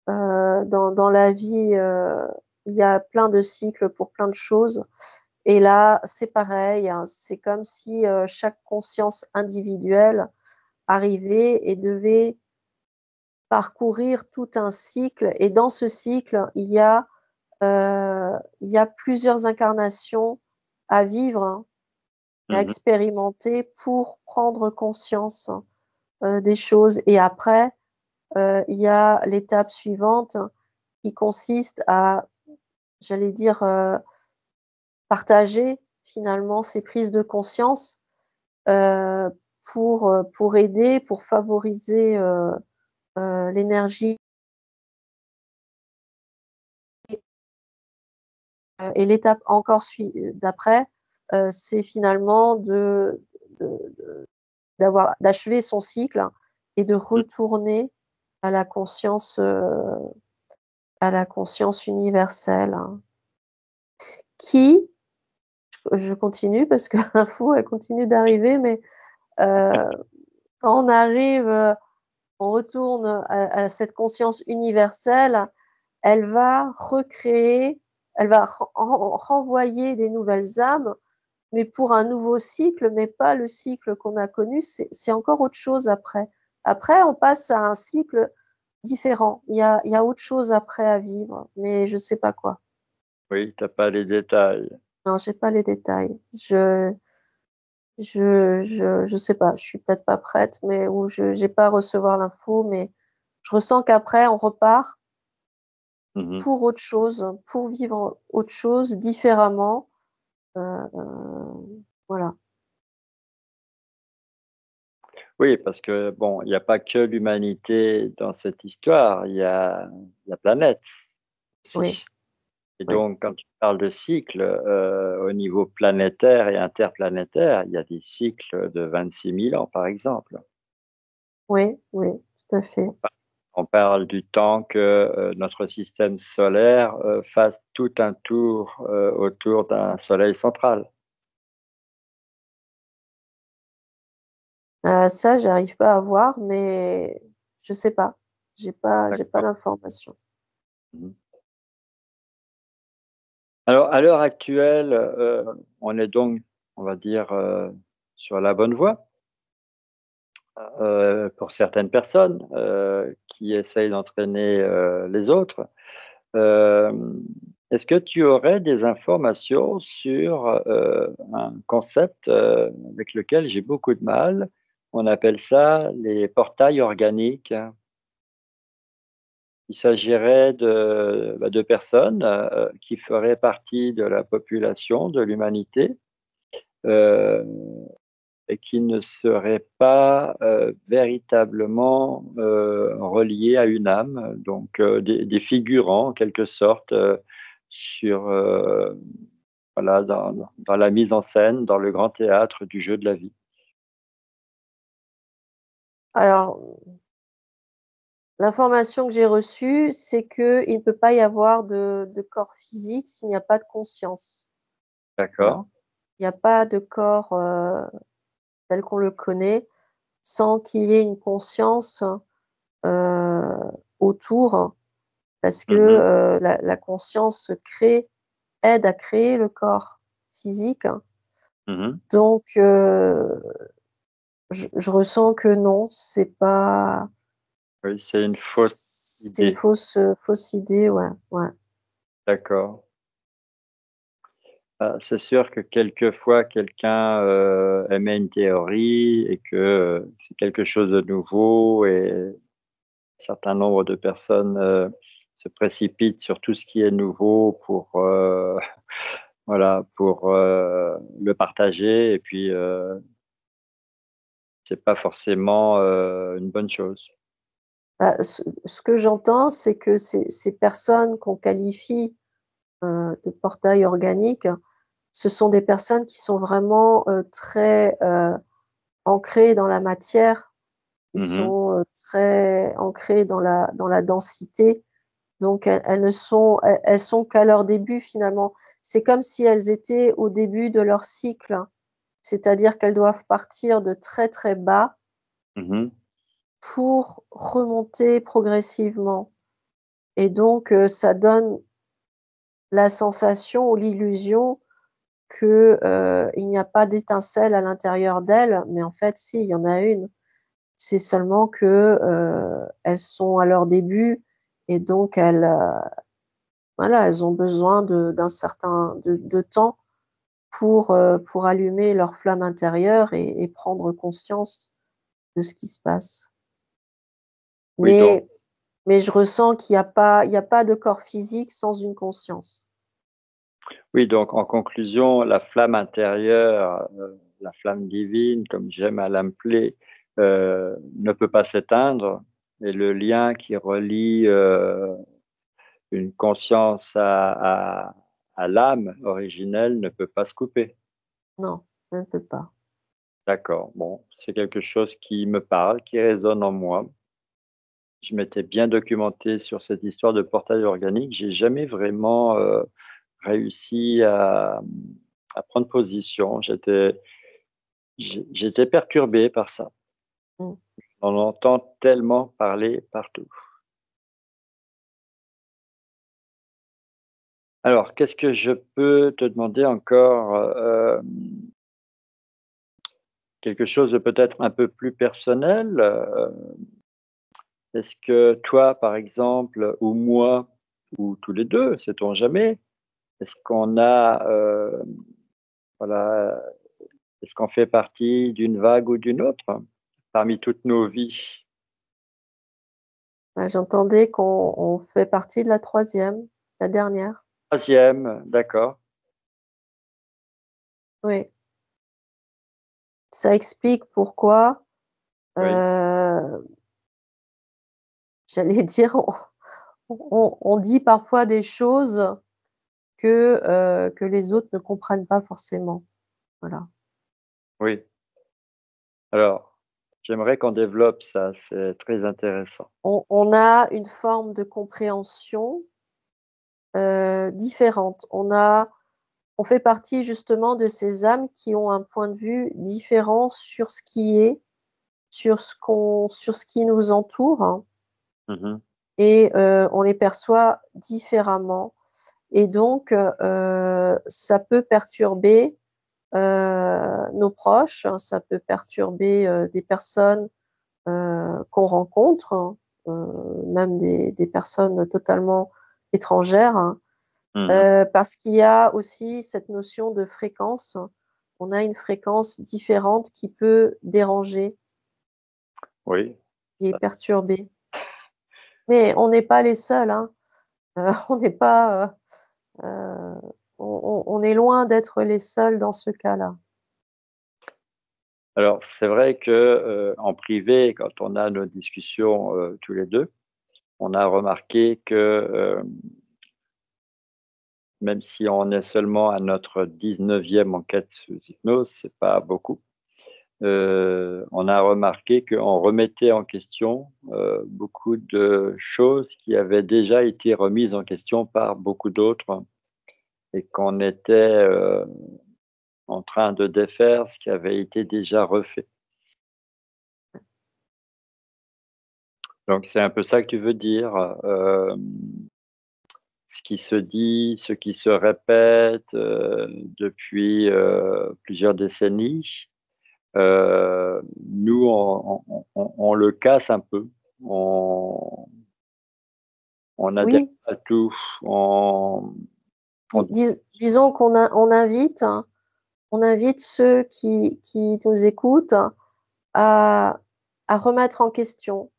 Dans la vie, il y a plein de cycles pour plein de choses. Et là, c'est pareil, hein. C'est comme si chaque conscience individuelle arrivait et devait parcourir tout un cycle. Et dans ce cycle, il y a plusieurs incarnations à vivre, hein, à mhm. expérimenter pour prendre conscience des choses. Et après, il y a l'étape suivante qui consiste à, j'allais dire, partager finalement ces prises de conscience euh, pour aider, pour favoriser l'énergie. Et l'étape d'après, c'est finalement d'achever son cycle et de retourner à la à la conscience universelle, hein, qui, je continue parce que l'info, elle continue d'arriver, mais euh, quand on arrive, on retourne à cette conscience universelle, elle va recréer, elle va renvoyer des nouvelles âmes, mais pour un nouveau cycle, mais pas le cycle qu'on a connu, c'est encore autre chose après. Après, on passe à un cycle différent. Il y a autre chose après à vivre, mais je sais pas quoi. Oui, t'as pas les détails. Non, j'ai pas les détails. Je sais pas. Je suis peut-être pas prête, mais ou je j'ai pas à recevoir l'info, mais je ressens qu'après, on repart Mhm. pour autre chose, pour vivre autre chose différemment. Voilà. Oui, parce que bon, il n'y a pas que l'humanité dans cette histoire, il y a la planète Oui, aussi. Et oui, donc, quand tu parles de cycles, au niveau planétaire et interplanétaire, il y a des cycles de 26 000 ans, par exemple. oui, oui, tout à fait. On parle du temps que notre système solaire fasse tout un tour autour d'un soleil central. Ça, j'arrive pas à voir, mais je sais pas. J'ai pas D'accord. l'information. Mhm. Alors, à l'heure actuelle, on est donc, on va dire, sur la bonne voie pour certaines personnes qui essayent d'entraîner les autres. Euh, Est-ce que tu aurais des informations sur un concept avec lequel j'ai beaucoup de mal? On appelle ça les portails organiques. Il s'agirait de personnes qui feraient partie de la population, de l'humanité, euh, et qui ne seraient pas véritablement reliées à une âme, donc des figurants en quelque sorte sur voilà, dans la mise en scène, dans le grand théâtre du jeu de la vie. Alors, l'information que j'ai reçue, c'est qu'il ne peut pas y avoir de corps physique s'il n'y a pas de conscience. Voilà. D'accord? Il n'y a pas de corps tel qu'on le connaît sans qu'il y ait une conscience euh, autour, parce que Mhm, la conscience aide à créer le corps physique. mhm. Donc, je ressens que non, Oui, c'est une fausse c'est une idée. fausse idée, ouais, ouais. D'accord. C'est sûr que quelquefois, quelqu'un émet une théorie et que c'est quelque chose de nouveau et un certain nombre de personnes se précipitent sur tout ce qui est nouveau pour, voilà, pour le partager et puis c'est pas forcément une bonne chose. Bah, ce que j'entends, c'est que ces personnes qu'on qualifie de portail organique, ce sont des personnes qui sont vraiment très ancrées dans la matière, qui Mhm, sont très ancrées dans la densité. Donc elles sont qu'à leur début finalement. C'est comme si elles étaient au début de leur cycle, c'est-à-dire qu'elles doivent partir de très très bas mhm. pour remonter progressivement. Et donc ça donne la sensation ou l'illusion que il n'y a pas d'étincelle à l'intérieur d'elles, mais en fait, si, il y en a une. C'est seulement que elles sont à leur début et donc voilà, elles ont besoin d'un certain de temps pour allumer leur flamme intérieure et prendre conscience de ce qui se passe. Oui, donc, Mais, je ressens il y a pas de corps physique sans une conscience. oui, donc en conclusion, la flamme intérieure, la flamme divine, comme j'aime à l'appeler, ne peut pas s'éteindre et le lien qui relie une conscience à l'âme originelle ne peut pas se couper. Non, je ne peux pas. D'accord. Bon, c'est quelque chose qui me parle, qui résonne en moi. Je m'étais bien documenté sur cette histoire de portail organique. J'ai jamais vraiment réussi à prendre position. J'étais perturbé par ça. Mm. On entend tellement parler partout. Alors, qu'est-ce que je peux te demander encore quelque chose de peut-être un peu plus personnel? Est-ce que toi, par exemple, ou moi, ou tous les deux, sait-on jamais, est-ce qu'on a, voilà, est-ce qu'on fait partie d'une vague ou d'une autre parmi toutes nos vies? Ouais, j'entendais qu'on fait partie de la troisième, la dernière. Troisième, d'accord. Oui, ça explique pourquoi, Oui, euh, j'allais dire, on dit parfois des choses que les autres ne comprennent pas forcément. Voilà. oui. Alors, j'aimerais qu'on développe ça, c'est très intéressant. On a une forme de compréhension différente. On fait partie justement de ces âmes qui ont un point de vue différent sur ce qui est, sur ce qui nous entoure, hein, Mhm. et on les perçoit différemment. Et donc, ça peut perturber nos proches, hein, ça peut perturber des personnes qu'on rencontre, hein, même des personnes totalement étrangères, hein, Mhm. parce qu'il y a aussi cette notion de fréquence. On a une fréquence différente qui peut déranger Oui, et ça- perturber. Mais on n'est pas les seuls, hein. On n'est pas, on est loin d'être les seuls dans ce cas-là. alors c'est vrai que en privé, quand on a nos discussions tous les deux, on a remarqué que même si on est seulement à notre 19e enquête sous hypnose, c'est pas beaucoup. On a remarqué qu'on remettait en question beaucoup de choses qui avaient déjà été remises en question par beaucoup d'autres et qu'on était en train de défaire ce qui avait été déjà refait. Donc c'est un peu ça que tu veux dire. Ce qui se dit, ce qui se répète depuis plusieurs décennies, nous, on le casse un peu. On adhère Oui, à tout. On- disons on invite ceux qui nous écoutent à, à remettre en question,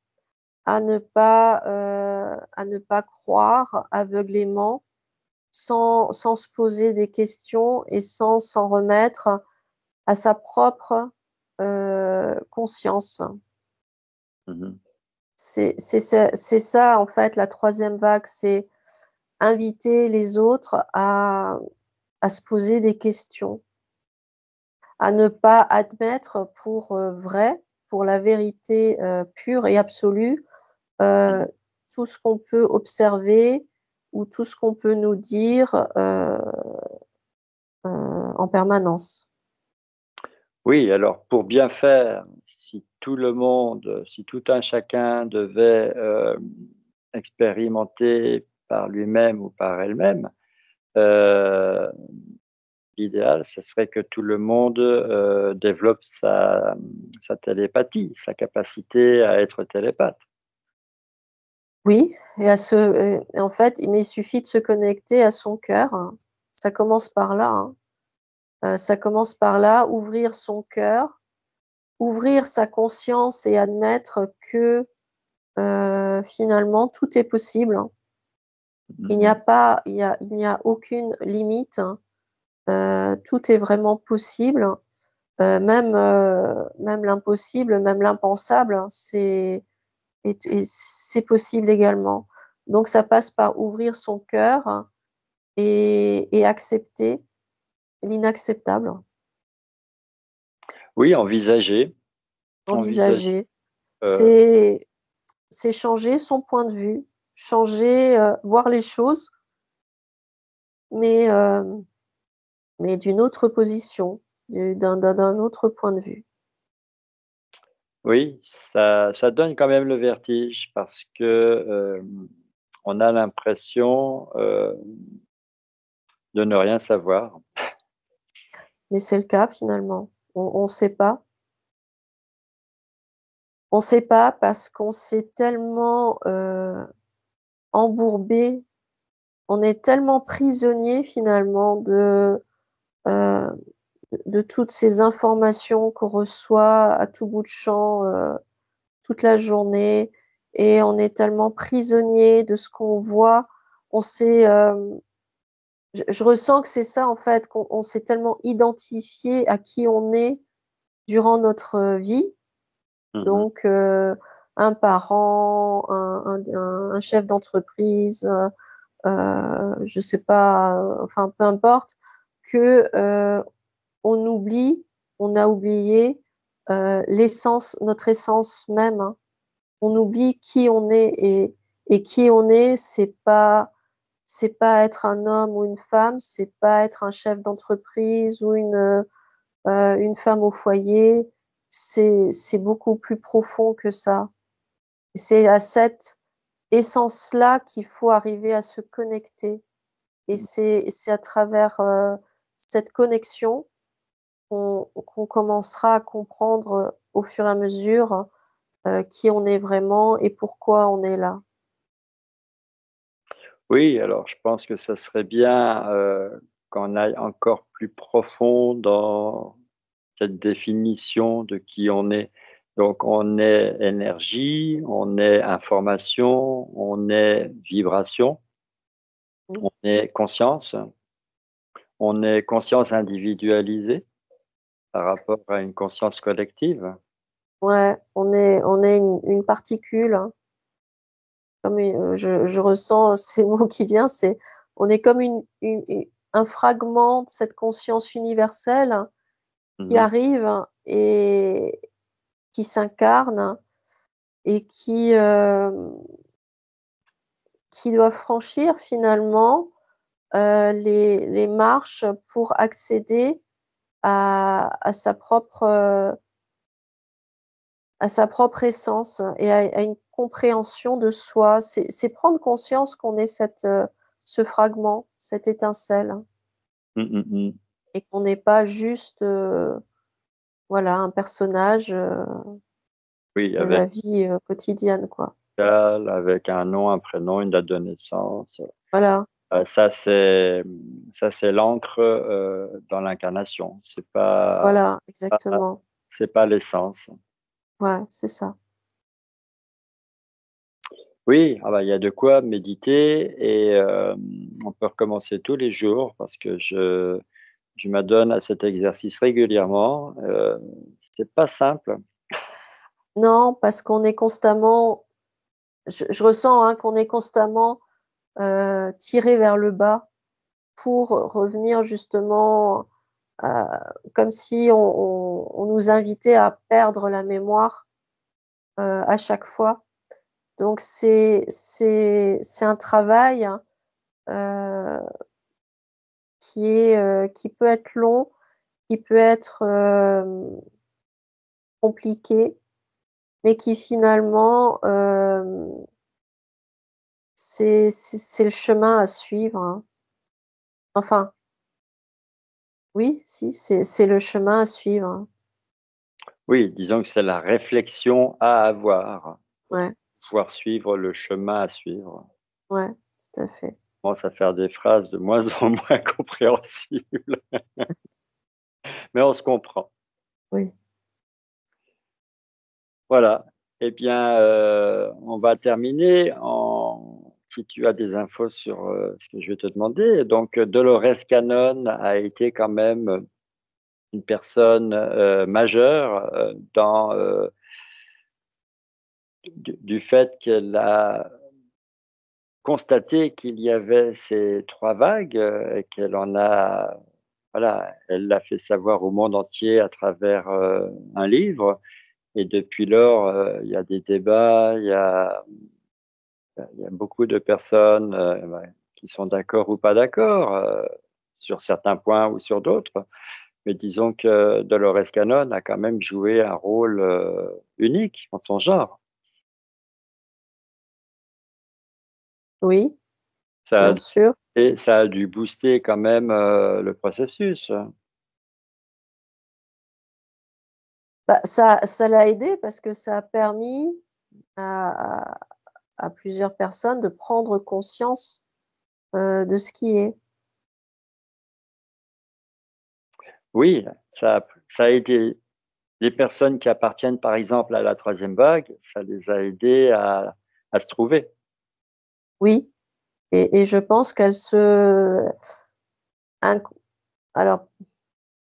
à ne pas croire aveuglément sans se poser des questions et sans s'en remettre à sa propre conscience. Mhm. C'est ça, en fait, la troisième vague, c'est inviter les autres à se poser des questions, à ne pas admettre pour vrai, pour la vérité pure et absolue, euh, tout ce qu'on peut observer ou tout ce qu'on peut nous dire en permanence. Oui, alors pour bien faire, si tout le monde, si tout un chacun devait expérimenter par lui-même ou par elle-même, euh, l'idéal, ce serait que tout le monde développe sa télépathie, sa capacité à être télépathe. Oui, et en fait, mais il suffit de se connecter à son cœur, hein. Ça commence par là, hein. Ça commence par là, ouvrir son cœur, ouvrir sa conscience et admettre que finalement tout est possible, hein. Il n'y a Mhm. pas, il n'y a aucune limite, hein. Tout est vraiment possible. Même l'impossible, même l'impensable, hein, et c'est possible également. Donc ça passe par ouvrir son cœur, hein, et accepter l'inacceptable, Oui, envisager, envisager. envisager. euh, C'est c'est changer son point de vue, changer, voir les choses, mais, mais d'une autre position, d'un autre point de vue. oui, ça donne quand même le vertige parce que on a l'impression de ne rien savoir. Mais c'est le cas finalement. On ne sait pas. On ne sait pas parce qu'on s'est tellement embourbé, on est tellement prisonnier finalement euh, de toutes ces informations qu'on reçoit à tout bout de champ toute la journée, et on est tellement prisonnier de ce qu'on voit. On s'est, je ressens que c'est ça en fait, qu'on on s'est tellement identifié à qui on est durant notre vie. Mhm. Donc, un parent, un chef d'entreprise, je sais pas, enfin peu importe, que on oublie, on a oublié l'essence, notre essence même, hein. On oublie qui on est, et qui on est, c'est pas être un homme ou une femme, c'est pas être un chef d'entreprise ou une femme au foyer. C'est beaucoup plus profond que ça. C'est à cette essence-là qu'il faut arriver à se connecter. Et c'est à travers cette connexion qu'on commencera à comprendre au fur et à mesure qui on est vraiment et pourquoi on est là. Oui, alors je pense que ça serait bien qu'on aille encore plus profond dans cette définition de qui on est. Donc on est énergie, on est information, on est vibration, Mm. on est conscience individualisée par rapport à une conscience collective. Ouais, on est une particule, hein. Comme je ressens ces mots qui viennent, c'est on est comme un fragment de cette conscience universelle qui Mhm. arrive et qui s'incarne et qui doit franchir finalement les marches pour accéder à sa propre essence et à une compréhension de soi. C'est prendre conscience qu'on est ce fragment, cette étincelle, Mhm, mhm. et qu'on n'est pas juste voilà, un personnage Oui, de avec la vie quotidienne, quoi. avec un nom, un prénom, une date de naissance. Voilà, Euh, ça, c'est, ça, c'est l'ancre dans l'incarnation. voilà, exactement. C'est pas l'essence. Ouais, c'est ça. Oui, ah bah, il y a de quoi méditer et on peut recommencer tous les jours parce que je m'adonne à cet exercice régulièrement. C'est pas simple. Non, parce qu'on est constamment, je ressens hein, qu'on est constamment tiré vers le bas pour revenir justement euh, comme si on nous invitait à perdre la mémoire à chaque fois. Donc c'est un travail hein, euh, qui peut être long, qui peut être compliqué, mais qui finalement c'est le chemin à suivre, hein. Enfin, oui, si, c'est le chemin à suivre, hein. Oui, disons que c'est la réflexion à avoir pour Ouais, pouvoir suivre le chemin à suivre. ouais, tout à fait. On commence à faire des phrases de moins en moins compréhensibles, mais on se comprend. Oui. Voilà. Eh bien, on va terminer si tu as des infos sur ce que je vais te demander. Donc, Dolores Cannon a été quand même une personne majeure du fait qu'elle a constaté qu'il y avait ces trois vagues et qu'elle en a, voilà, elle l'a fait savoir au monde entier à travers un livre. Et depuis lors, il y a des débats, il y a beaucoup de personnes ouais, qui sont d'accord ou pas d'accord sur certains points ou sur d'autres. Mais disons que Dolores Cannon a quand même joué un rôle unique en son genre. Oui, Ça a, bien sûr. et ça a dû booster quand même le processus. Bah, ça l'a aidé parce que ça a permis à, à plusieurs personnes de prendre conscience de ce qui est. Oui, ça a aidé les personnes qui appartiennent par exemple à la troisième vague, ça les a aidés à se trouver. Oui, et je pense qu'elles inc- alors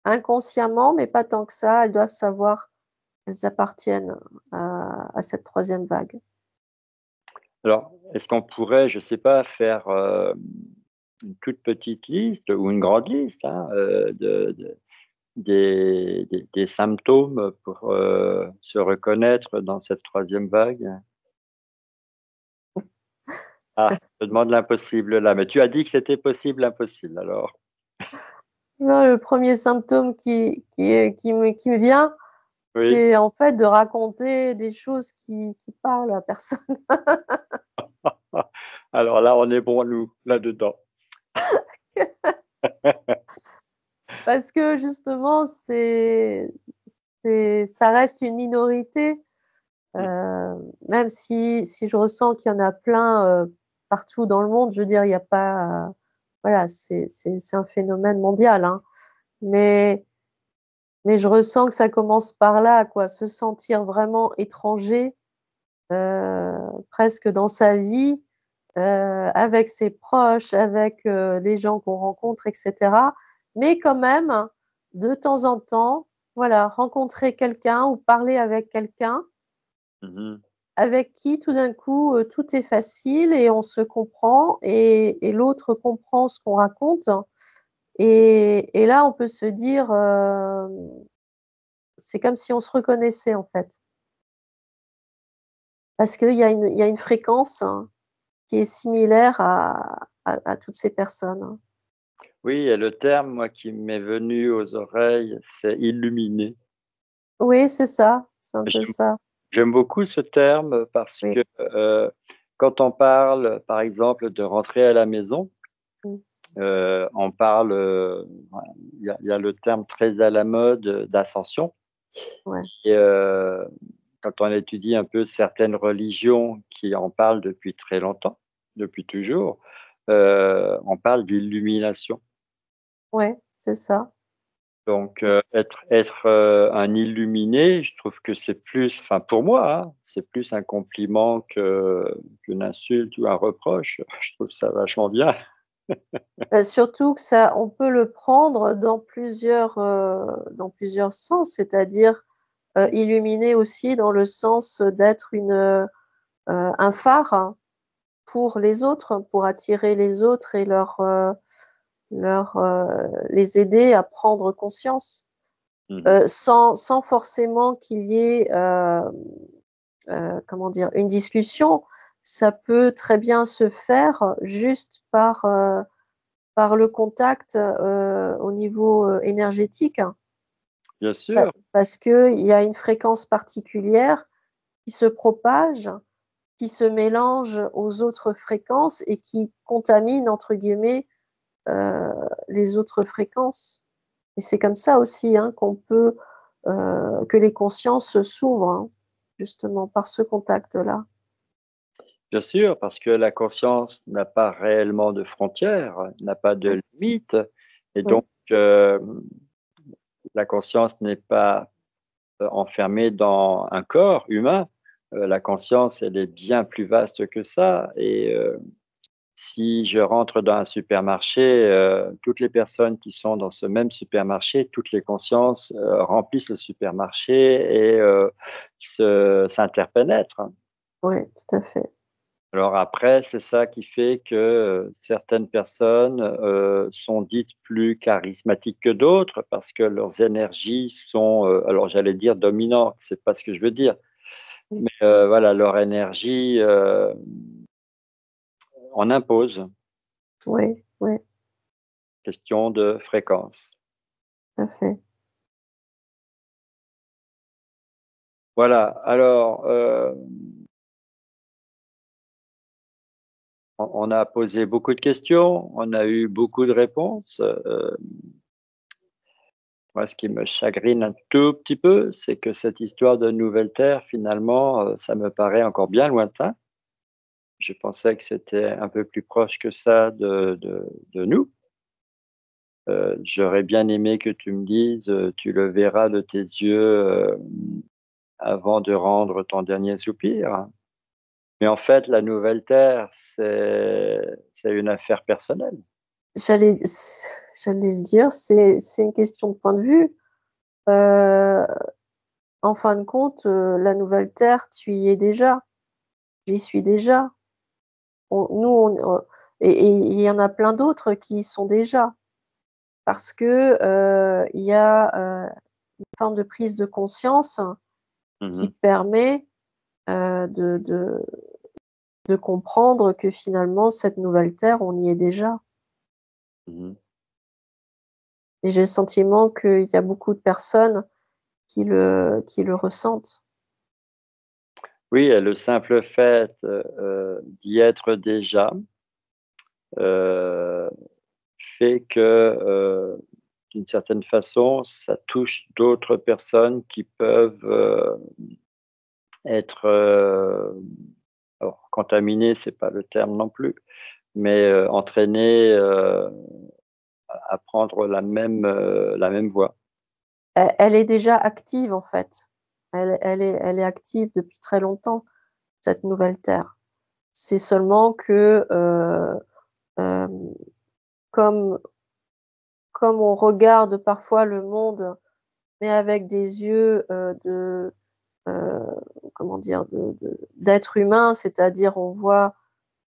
inconsciemment, mais pas tant que ça, elles doivent savoir qu'elles appartiennent à cette troisième vague. Alors, est-ce qu'on pourrait, je ne sais pas, faire une toute petite liste ou une grande liste hein, des symptômes pour se reconnaître dans cette troisième vague? Ah, je te demande l'impossible là, mais tu as dit que c'était possible, impossible. Alors, Non, le premier symptôme qui me vient, oui. c'est en fait de raconter des choses qui parlent à personne. Alors là, on est bon, nous, là-dedans. Parce que justement, ça reste une minorité, même si je ressens qu'il y en a plein partout dans le monde. Je veux dire, il n'y a pas, voilà, c'est un phénomène mondial, hein. Mais, mais je ressens que ça commence par là, quoi, se sentir vraiment étranger, euh, presque dans sa vie, avec ses proches, avec les gens qu'on rencontre, etc. Mais quand même, de temps en temps, voilà, rencontrer quelqu'un ou parler avec quelqu'un, Mhm. avec qui tout d'un coup, tout est facile et on se comprend et l'autre comprend ce qu'on raconte et là, on peut se dire, c'est comme si on se reconnaissait, en fait. Parce qu'il y a une fréquence hein, qui est similaire à toutes ces personnes, hein. Oui, et le terme, moi, qui m'est venu aux oreilles, c'est illuminé. Oui, c'est un peu J'aime ça. j'aime beaucoup ce terme parce Oui. que, quand on parle, par exemple, de rentrer à la maison, Mmh. on parle, il y a le terme très à la mode, d'ascension Ouais, et quand on étudie un peu certaines religions qui en parlent depuis très longtemps, depuis toujours, on parle d'illumination. ouais, c'est ça. Donc, être, un illuminé, je trouve que c'est plus, enfin pour moi, hein, c'est plus un compliment qu'une insulte ou un reproche. Je trouve ça vachement bien. Surtout que ça on peut le prendre dans plusieurs sens, c'est-à-dire, illuminer aussi dans le sens d'être un phare hein, pour les autres, pour attirer les autres et les aider à prendre conscience, Mmh mh. sans forcément qu'il y ait, comment dire? Une discussion. Ça peut très bien se faire juste par le contact, au niveau, énergétique, hein. Bien sûr, Parce qu'il y a une fréquence particulière qui se propage, qui se mélange aux autres fréquences et qui «contamine» entre guillemets, heu, les autres fréquences et c'est comme ça aussi, hein, que les consciences s'ouvrent, hein, justement par ce contact-là. bien sûr, parce que la conscience n'a pas réellement de frontières, n'a pas Ouais, de limites et ouais, donc, la conscience n'est pas, enfermée dans un corps humain. La conscience, elle est bien plus vaste que ça et si je rentre dans un supermarché, toutes les personnes qui sont dans ce même supermarché, toutes les consciences, remplissent le supermarché et s'interpénètrent. ouais, tout à fait. Alors après, c'est ça qui fait que, certaines personnes, sont dites plus charismatiques que d'autres parce que leurs énergies sont, alors j'allais dire dominantes, c'est pas ce que je veux dire, Mmh. mais voilà, leur énergie, en impose. Ouais, ouais, Question de fréquence. tout à fait. Voilà, alors, on a posé beaucoup de questions, on a eu beaucoup de réponses. Moi, ce qui me chagrine un tout petit peu, c'est que cette histoire de nouvelle terre, finalement, ça me paraît encore bien lointain. Je pensais que c'était un peu plus proche que ça de nous. J'aurais bien aimé que tu me dises, tu le verras de tes yeux, avant de rendre ton dernier soupir. Mais en fait, la nouvelle terre, c'est une affaire personnelle. J'allais j'allais le dire, c'est une question de point de vue. Heu, En fin de compte, la nouvelle terre, tu y es déjà. J'y suis déjà. Et il y en a plein d'autres qui y sont déjà. Parce que, il y a, une forme de prise de conscience Mmh qui mh. permet, de comprendre que finalement cette nouvelle terre, on y est déjà. Mmh. Et j'ai le sentiment qu'il y a beaucoup de personnes qui le ressentent. Oui, et le simple fait, d'y être déjà, heu, fait que, d'une certaine façon, ça touche d'autres personnes qui peuvent, être, alors contaminées, c'est pas le terme non plus, mais, entraînées, à prendre la même voie. Elle est déjà active en fait. Elle est active depuis très longtemps, cette nouvelle terre. C'est seulement que, hem, comme comme on regarde parfois le monde, mais avec des yeux, comment dire, d'être humain, c'est-à-dire on voit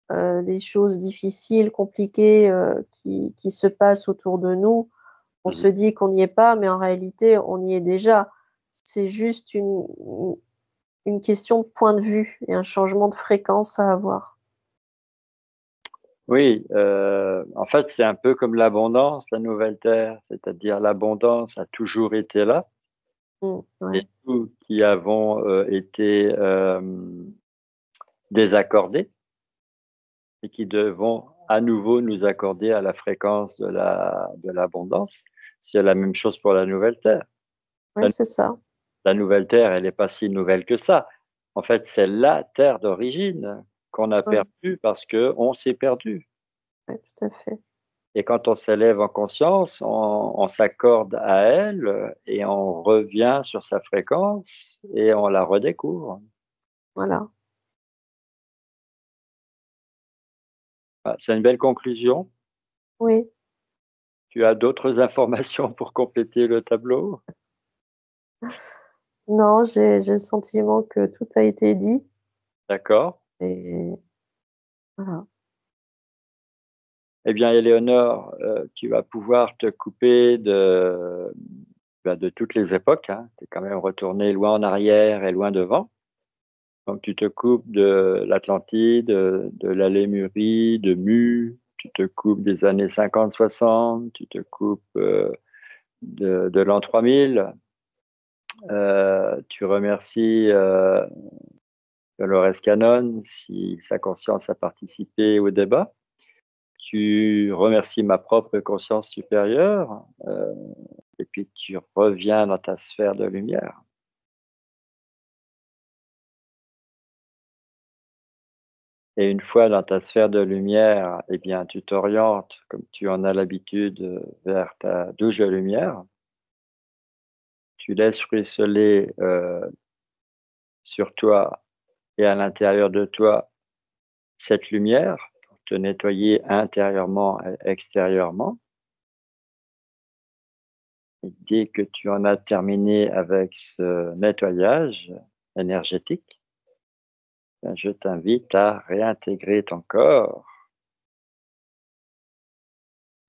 les choses difficiles, compliquées qui se passent autour de nous. On Mhm. se dit qu'on n'y est pas, mais en réalité, on y est déjà. C'est juste une question de point de vue et un changement de fréquence à avoir. Oui, en fait, c'est un peu comme l'abondance, la nouvelle terre, c'est-à-dire l'abondance a toujours été là et Ouais, nous qui avons été désaccordés et qui devons à nouveau nous accorder à la fréquence de l'abondance. C'est la même chose pour la nouvelle terre. ouais, La, c'est ça. la nouvelle terre, elle n'est pas si nouvelle que ça. En fait, c'est la terre d'origine qu'on a Ouais, perdue parce que on s'est perdu. ouais, tout à fait. Et quand on s'élève en conscience, on s'accorde à elle et on revient sur sa fréquence et on la redécouvre. Voilà. Ah, c'est une belle conclusion. Oui. Tu as d'autres informations pour compléter le tableau? Non, j'ai le sentiment que tout a été dit D'accord. et voilà. Eh bien, Éléonore, tu vas pouvoir te couper de toutes les époques, hein. Tu es quand même retourné loin en arrière et loin devant. Donc, tu te coupes de l'Atlantide, de la Lémurie, de Mu, tu te coupes des années 50-60, tu te coupes de l'an 3000. Tu remercies Dolores Cannon si sa conscience a participé au débat. Tu remercies ma propre conscience supérieure et puis tu reviens dans ta sphère de lumière. Et une fois dans ta sphère de lumière, eh bien, tu t'orientes, comme tu en as l'habitude, vers ta douche de lumière. Tu laisses ruisseler sur toi et à l'intérieur de toi cette lumière pour te nettoyer intérieurement et extérieurement. Et dès que tu en as terminé avec ce nettoyage énergétique, ben, je t'invite à réintégrer ton corps,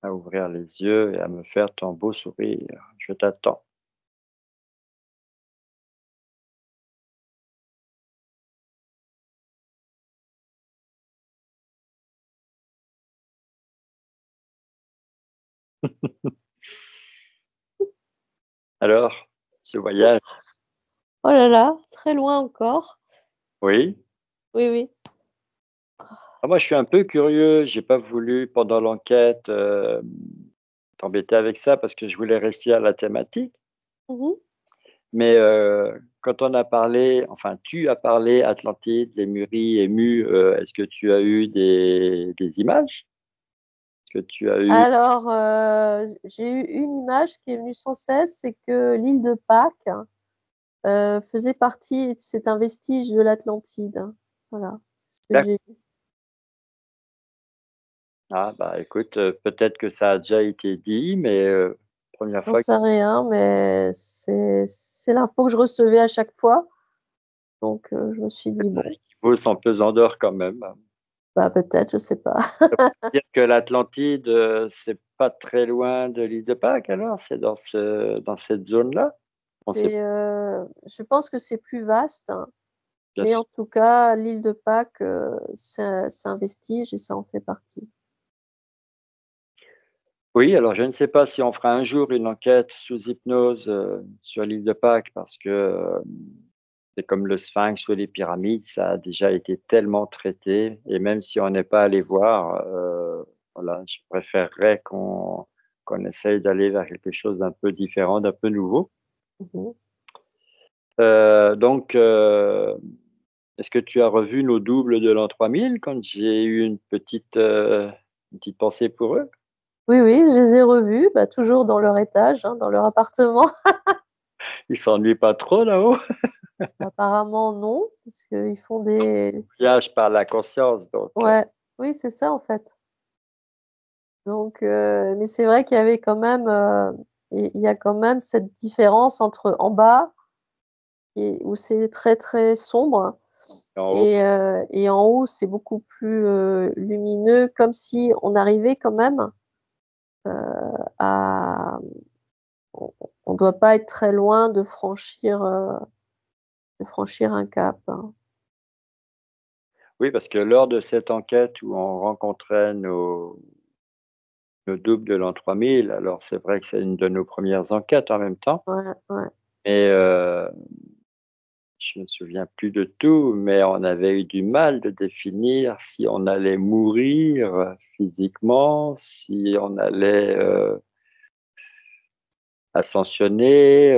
à ouvrir les yeux et à me faire ton beau sourire. Je t'attends. Alors, ce voyage, Oh là là, très loin encore. oui. Oui, oui. Ah, moi, je suis un peu curieux. J'ai pas voulu, pendant l'enquête, t'embêter avec ça parce que je voulais rester à la thématique. Mmh. Mais quand on a parlé, enfin, tu as parlé Atlantide, Lémurie, Mu, est-ce que tu as eu des images? Est-ce que tu as eu... Alors, j'ai eu une image qui est venue sans cesse, c'est que l'île de Pâques, faisait partie c'est un vestige de l'Atlantide. Voilà, c'est ce que D'ac- j'ai vu. Ah, bah écoute, peut-être que ça a déjà été dit, mais première J'en fois sais rien, mais c'est l'info que je recevais à chaque fois, donc je me suis dit: «Bon, qu'il vaut son pesant d'or quand même. bah, peut-être, je sais pas». Ça veut dire que l'Atlantide, c'est pas très loin de l'île de Pâques alors? C'est dans cette zone-là? On sait Je pense que c'est plus vaste, hein, bien mais sûr. en tout cas, l'île de Pâques, c'est un vestige et ça en fait partie. Oui, alors je ne sais pas si on fera un jour une enquête sous hypnose sur l'île de Pâques parce que c'est comme le Sphinx ou les pyramides, ça a déjà été tellement traité et même si on n'est pas allé voir, voilà, je préférerais qu'on essaye d'aller vers quelque chose d'un peu différent, d'un peu nouveau. Mmh. Donc, est-ce que tu as revu nos doubles de l'an 3000 quand j'ai eu une petite pensée pour eux? Oui, oui, je les ai revus, bah, toujours dans leur étage, hein, dans leur appartement. Ils s'ennuient pas trop là-haut? Apparemment non, parce qu'ils font des Voyage par la conscience, donc. ouais, oui, c'est ça, en fait. Donc mais c'est vrai qu'il y avait quand même, il y a quand même cette différence entre en bas, où c'est très, très sombre En haut. et en haut, c'est beaucoup plus, lumineux, comme si on arrivait quand même, à on doit pas être très loin de franchir un cap, hein. Oui, parce que lors de cette enquête où on rencontrait nos doubles de l'an 3000, alors c'est vrai que c'est une de nos premières enquêtes en même temps, Ouais, ouais. mais je me souviens plus de tout, mais on avait eu du mal de définir si on allait mourir physiquement, si on allait ascensionner,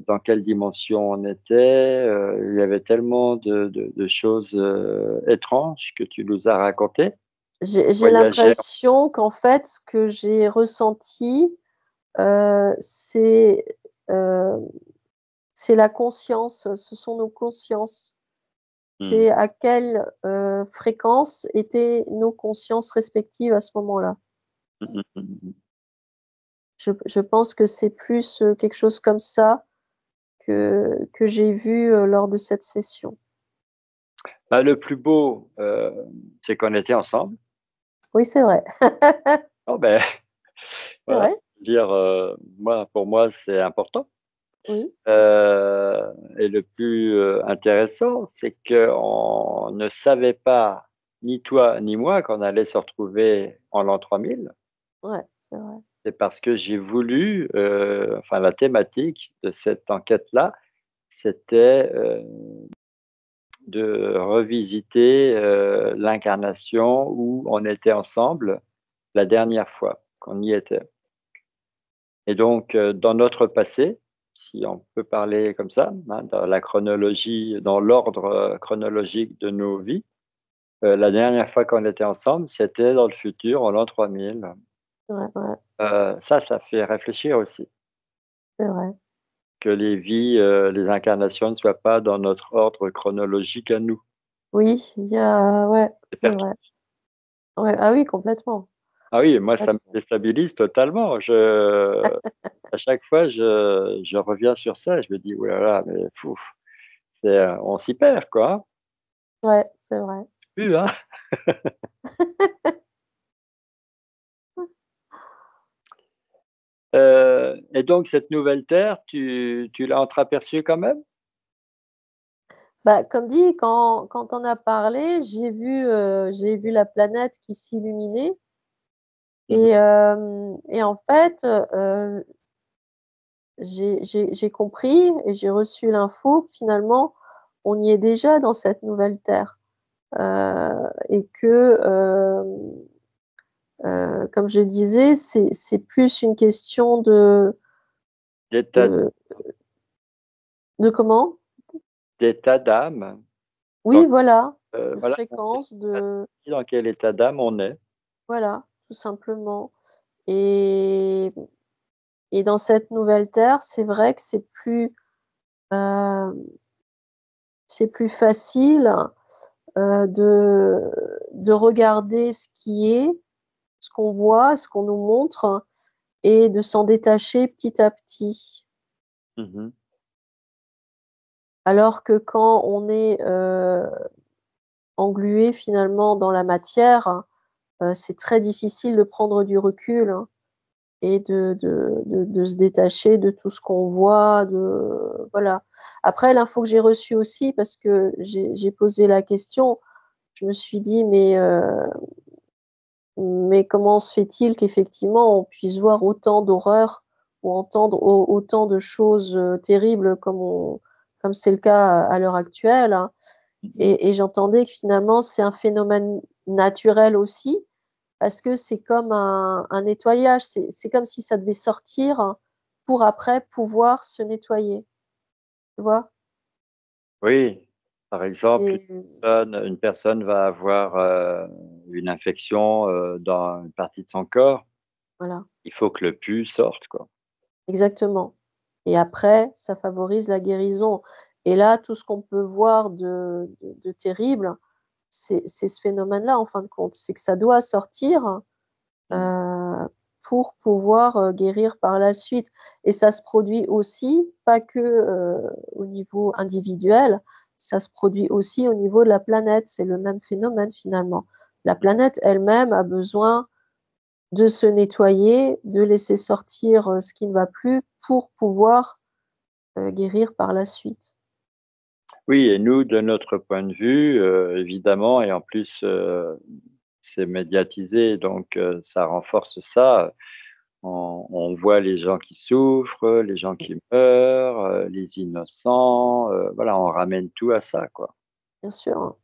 dans quelle dimension on était. Il y avait tellement de choses étranges que tu nous as racontées. J'ai Voyager. l'impression qu'en fait, ce que j'ai ressenti, c'est, heu, c'est la conscience, ce sont nos consciences. Hmm. C'est à quelle, fréquence étaient nos consciences respectives à ce moment-là. Mhm, mhm, mhm. Je pense que c'est plus, quelque chose comme ça que j'ai vu, lors de cette session. Bah, le plus beau, c'est qu'on était ensemble. Oui, c'est vrai. Oh ben, C'est voilà, vrai, dire, moi, pour moi, c'est important. oui, Et le plus, intéressant, c'est qu'on ne savait pas, ni toi ni moi, qu'on allait se retrouver en l'an 3000. ouais, c'est vrai. C'est parce que j'ai voulu, enfin la thématique de cette enquête-là, c'était, de revisiter, l'incarnation où on était ensemble la dernière fois qu'on y était. Et donc, dans notre passé, si on peut parler comme ça, hein, dans la chronologie, dans l'ordre, chronologique de nos vies, la dernière fois qu'on était ensemble, c'était dans le futur, en l'an 3000. Ouais, ouais, Ça fait réfléchir aussi, c'est vrai. que les vies, les incarnations ne soient pas dans notre ordre chronologique à nous. Oui, il y a ouais, C'est c'est perturbant. vrai. Ouais, ah oui, complètement. Ah oui, moi, ça me Complètement. déstabilise totalement. À chaque fois, je reviens sur ça et je me dis: «Ouh là là, mais fou, c'est, on s'y perd, quoi, hein». Ouais, c'est vrai. Plus, hein. Et donc cette nouvelle terre, tu l'as entreaperçue quand même? Bah, comme dit, quand on a parlé, j'ai vu la planète qui s'illuminait Mmh mh. et en fait, j'ai compris et j'ai reçu l'info que finalement, on y est déjà dans cette nouvelle terre, et que, comme je disais, c'est plus une question D'état de de comment? d'état d'âme. Oui, Donc, voilà, de voilà, on sait fréquence, pas de dans quel état d'âme on est. voilà, tout simplement et dans cette nouvelle terre, c'est vrai que heu, c'est plus facile, de regarder ce qui est, ce qu'on voit, ce qu'on nous montre et de s'en détacher petit à petit. Mmh mh. Alors que quand on est, englué finalement dans la matière, c'est très difficile de prendre du recul, hein, et de se détacher de tout ce qu'on voit, de voilà. Après l'info que j'ai reçue aussi parce que j'ai posé la question, je me suis dit: mais comment se fait-il qu'effectivement on puisse voir autant d'horreurs ou entendre autant de choses, terribles comme c'est le cas à l'heure actuelle, hein?» Mmh mh. Et j'entendais que finalement c'est un phénomène naturel aussi, parce que c'est comme un nettoyage, c'est comme si ça devait sortir pour après pouvoir se nettoyer, tu vois? Oui, par exemple, Et une personne va avoir, une infection, dans une partie de son corps, voilà, il faut que le pus sorte, quoi. exactement. Et après, ça favorise la guérison. Et là, tout ce qu'on peut voir de terrible, c'est ce phénomène-là en fin de compte. C'est que ça doit sortir, Mmh. heu pour pouvoir guérir par la suite. Et ça se produit aussi, pas que au niveau individuel, ça se produit aussi au niveau de la planète. C'est le même phénomène finalement. La planète elle-même a besoin de se nettoyer, de laisser sortir ce qui ne va plus pour pouvoir guérir par la suite. Oui, et nous, de notre point de vue, évidemment, et en plus, c'est médiatisé, donc ça renforce ça. On voit les gens qui souffrent, les gens qui meurent, les innocents, voilà, on ramène tout à ça, quoi. Bien sûr, hein,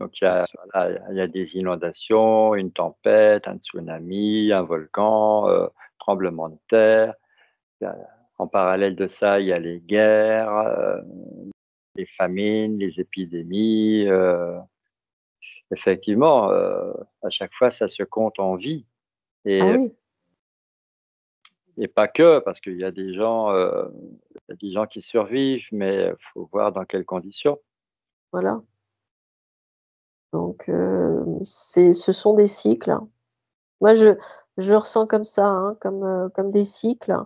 Donc bien sûr. voilà, il y a des inondations, une tempête, un tsunami, un volcan, tremblement de terre. Il y a En parallèle de ça, il y a les guerres, les famines, les épidémies, effectivement, à chaque fois, ça se compte en vie Ah et oui, et pas que, parce qu'il y a des gens, il y a des gens qui survivent, mais il faut voir dans quelles conditions. voilà. Donc ce sont des cycles. Moi, je le ressens comme ça, hein, comme des cycles,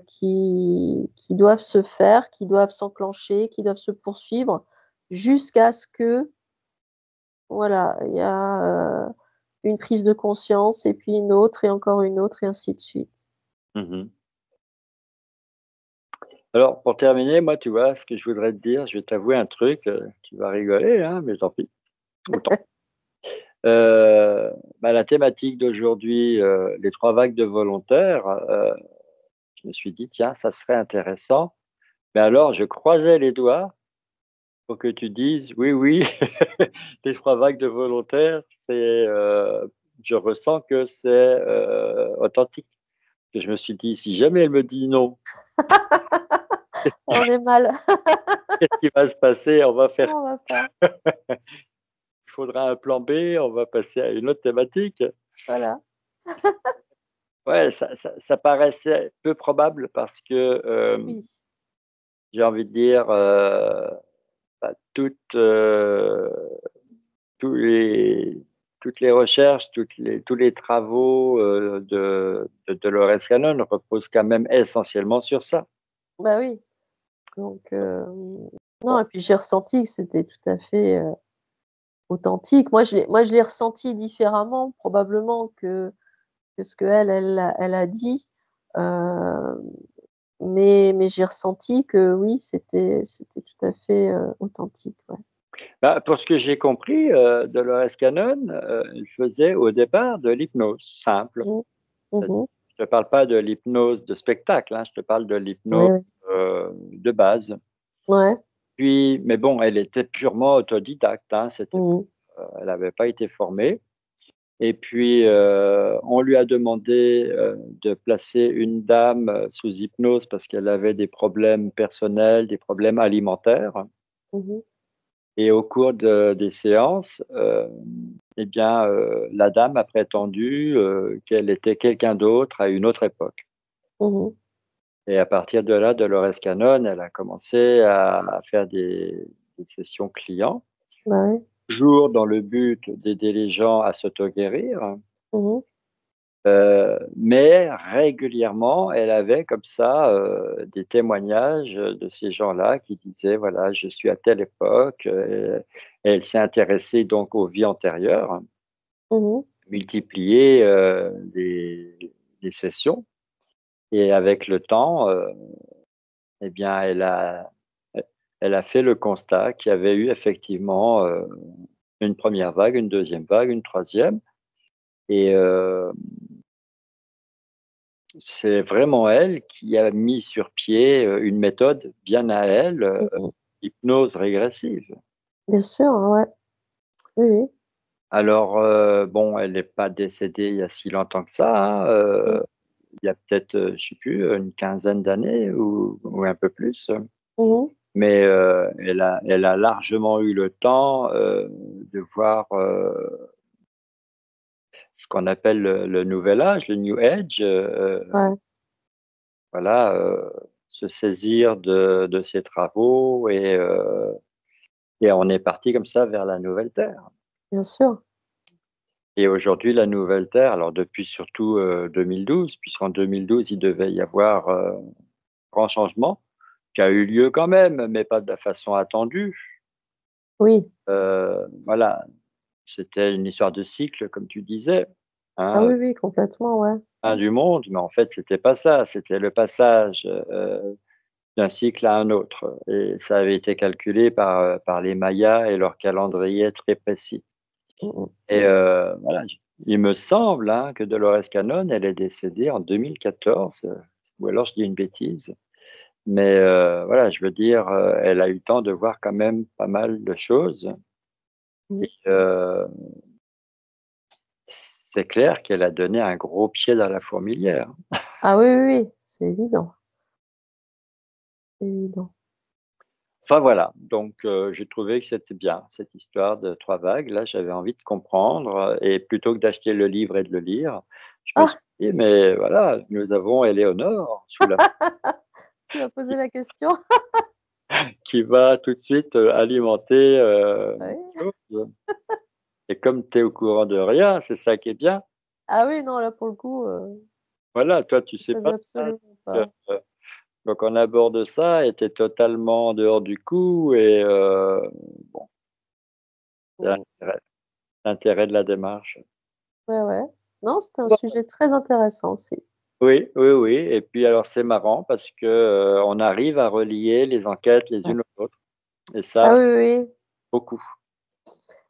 qui doivent se faire, qui doivent s'enclencher, qui doivent se poursuivre jusqu'à ce que, voilà, il y a, une prise de conscience et puis une autre et encore une autre et ainsi de suite. Mmh. Alors pour terminer, moi, tu vois, ce que je voudrais te dire, je vais t'avouer un truc, tu vas rigoler, hein, mais tant pis, autant. Bah, la thématique d'aujourd'hui, les 3 vagues de volontaires, je me suis dit: «Tiens, ça serait intéressant». Mais alors je croisais les doigts pour que tu dises: «Oui, oui, les 3 vagues de volontaires, je ressens que c'est, authentique». Et je me suis dit: «Si jamais elle me dit non, On est mal. qu'est-ce qui va se passer? On va faire On va pas. Il faudra un plan B, on va passer à une autre thématique». Voilà. Ouais, ça paraissait peu probable parce que, Oui. j'ai envie de dire, bah, tous les toutes les recherches, tous les travaux, de Dolores Cannon reposent quand même essentiellement sur ça. Bah oui. Donc non Bon, et puis j'ai ressenti que c'était tout à fait, authentique. Moi je l'ai ressenti différemment probablement que ce qu'elle, elle a dit, heu, mais j'ai ressenti que oui, c'était tout à fait, authentique, ouais. bah, pour ce que j'ai compris, Dolores Cannon, elle faisait au départ de l'hypnose simple. Mmh. Mmh C'est mh. Je te parle pas de l'hypnose de spectacle, hein, je te parle de Oui, l'hypnose, oui. de base. Ouais. Puis mais bon, elle était purement autodidacte, hein, Mmh mh. elle n'avait pas été formée et puis, on lui a demandé, de placer une dame, sous hypnose parce qu'elle avait des problèmes personnels, des problèmes alimentaires Mmh. et au cours des séances, et bien, la dame a prétendu, qu'elle était quelqu'un d'autre à une autre époque. Mmh. Et à partir de là, Dolores Cannon, elle a commencé à faire des sessions clients, Bah oui. toujours dans le but d'aider les gens à s'auto-guérir, Mmh. mais régulièrement, elle avait comme ça, des témoignages, de ces gens-là qui disaient: «Voilà, je suis à telle époque», et elle s'est intéressée donc aux vies antérieures, Mmh. multiplié, des sessions et avec le temps, eh bien, elle a fait le constat qu'il y avait eu effectivement, une première vague, une deuxième vague, une troisième. Et c'est vraiment elle qui a mis sur pied, une méthode bien à elle, Mmh. hypnose régressive. Bien sûr, ouais. Oui, oui. Alors, bon, elle n'est pas décédée il y a si longtemps que ça, hein, Mmh. il y a peut-être, je sais plus, une quinzaine d'années ou un peu plus. Mmh. Mais, elle a largement eu le temps, de voir, ce qu'on appelle le nouvel âge, le New Age, Ouais, voilà, se saisir de ses travaux et on est parti comme ça vers la nouvelle terre. bien sûr. Et aujourd'hui, la nouvelle Terre, alors depuis surtout 2012, puisqu'en 2012, il devait y avoir un grand changement, qui a eu lieu quand même, mais pas de la façon attendue. Oui. Voilà, c'était une histoire de cycle, comme tu disais, Ah hein, oui, oui, complètement, ouais. fin du monde, mais en fait, c'était pas ça, c'était le passage d'un cycle à un autre. Et ça avait été calculé par les Mayas et leur calendrier très précis. Mmh mh. Et voilà, il me semble que Dolores Cannon, elle est décédée en 2014, ou alors je dis une bêtise. Mais voilà, je veux dire, elle a eu le temps de voir quand même pas mal de choses. Mmh. Et c'est clair qu'elle a donné un gros pied dans la fourmilière. Ah oui, oui, oui, c'est évident, c'est évident. Enfin voilà, donc j'ai trouvé que c'était bien, cette histoire de 3 vagues. Là, j'avais envie de comprendre, et plutôt que d'acheter le livre et de le lire, je me suis Ah! dit: «Mais voilà, nous avons Éléonore sous la Tu m'as posé la question? qui va tout de suite, alimenter, Oui. les choses, et comme tu es au courant de rien, c'est ça qui est bien. Ah oui, non, là, pour le coup, Voilà, toi, tu je sais pas savais ça, absolument donc pas. donc on aborde ça et tu es totalement en dehors du coup, et bon, c'est Mmh. l'intérêt de la démarche. Ouais, ouais. Non, c'était un sujet très intéressant aussi. Oui, oui, oui, et puis alors c'est marrant parce que, on arrive à relier les enquêtes les Ouais. unes aux autres, et Ah ça, oui, oui, oui. beaucoup.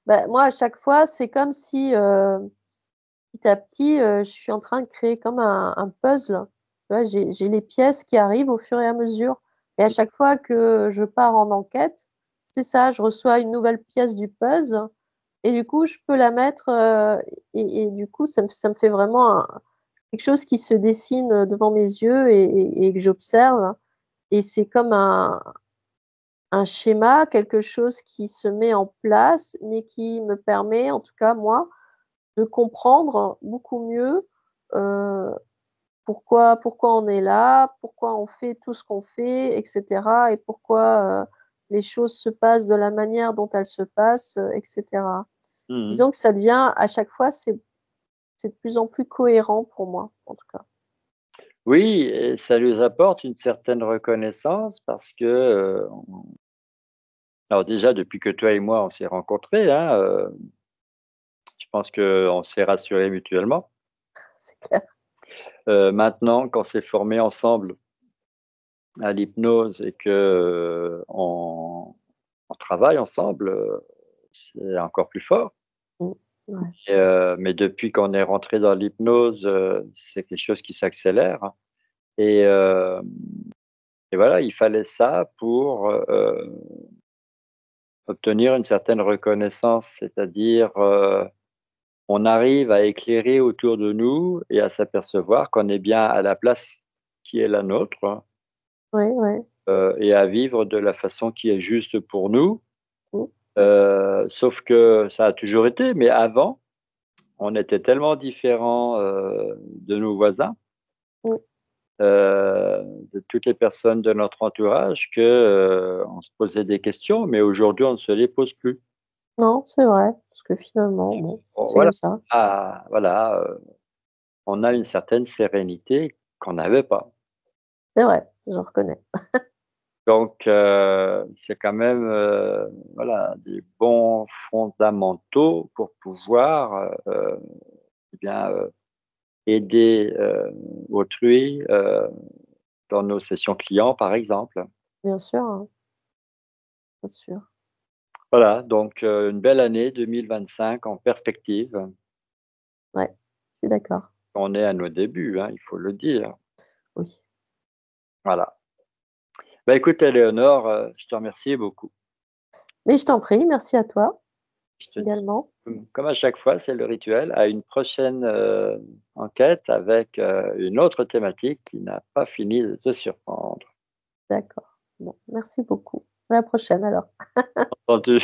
Bah, moi, à chaque fois, c'est comme si, petit à petit, je suis en train de créer comme un puzzle. Tu vois? J'ai les pièces qui arrivent au fur et à mesure et à chaque fois que je pars en enquête, c'est ça, je reçois une nouvelle pièce du puzzle et du coup, je peux la mettre, et du coup, ça me fait vraiment quelque chose qui se dessine, devant mes yeux et que j'observe et c'est comme un schéma, quelque chose qui se met en place, mais qui me permet, en tout cas moi, de comprendre beaucoup mieux, heu, pourquoi on est là, pourquoi on fait tout ce qu'on fait et cetera et pourquoi, les choses se passent de la manière dont elles se passent, et cetera. Mmh. Disons que ça devient à chaque fois, c'est de plus en plus cohérent pour moi, en tout cas. Oui, et ça nous apporte une certaine reconnaissance parce que, alors déjà depuis que toi et moi on s'est rencontrés, je pense qu'on s'est rassurés mutuellement. C'est clair. Maintenant qu'on s'est formés ensemble à l'hypnose et que, on travaille ensemble, c'est encore plus fort. Mmh. Ouais. Et mais depuis qu'on est rentré dans l'hypnose, c'est quelque chose qui s'accélère, et et voilà, il fallait ça pour, obtenir une certaine reconnaissance. C'est-à-dire, on arrive à éclairer autour de nous et à s'apercevoir qu'on est bien à la place qui est la nôtre, Ouais, ouais. et à vivre de la façon qui est juste pour nous. Mmh. Sauf que ça a toujours été, mais avant, on était tellement différents, de nos voisins, Mmh. de toutes les personnes de notre entourage que, on se posait des questions, mais aujourd'hui on ne se les pose plus. Non, c'est vrai, parce que finalement, bon, Bon c'est voilà, comme ça. voilà, on a une certaine sérénité qu'on n'avait pas. C'est vrai, je reconnais. Donc c'est quand même, voilà, des bons fondamentaux pour pouvoir, eh bien, aider, autrui, dans nos sessions clients, par exemple. Bien sûr, hein, bien sûr. Voilà, donc une belle année 2025 en perspective. Ouais, je suis d'accord. On est à nos débuts, il faut le dire. Oui. Voilà. Bah, écoute, Éléonore, je te remercie beaucoup. Mais je t'en prie, merci à toi Je te dis, également. comme à chaque fois, c'est le rituel, à une prochaine, enquête avec, une autre thématique qui n'a pas fini de te surprendre. D'accord. Bon, merci beaucoup. À la prochaine alors. Entendu?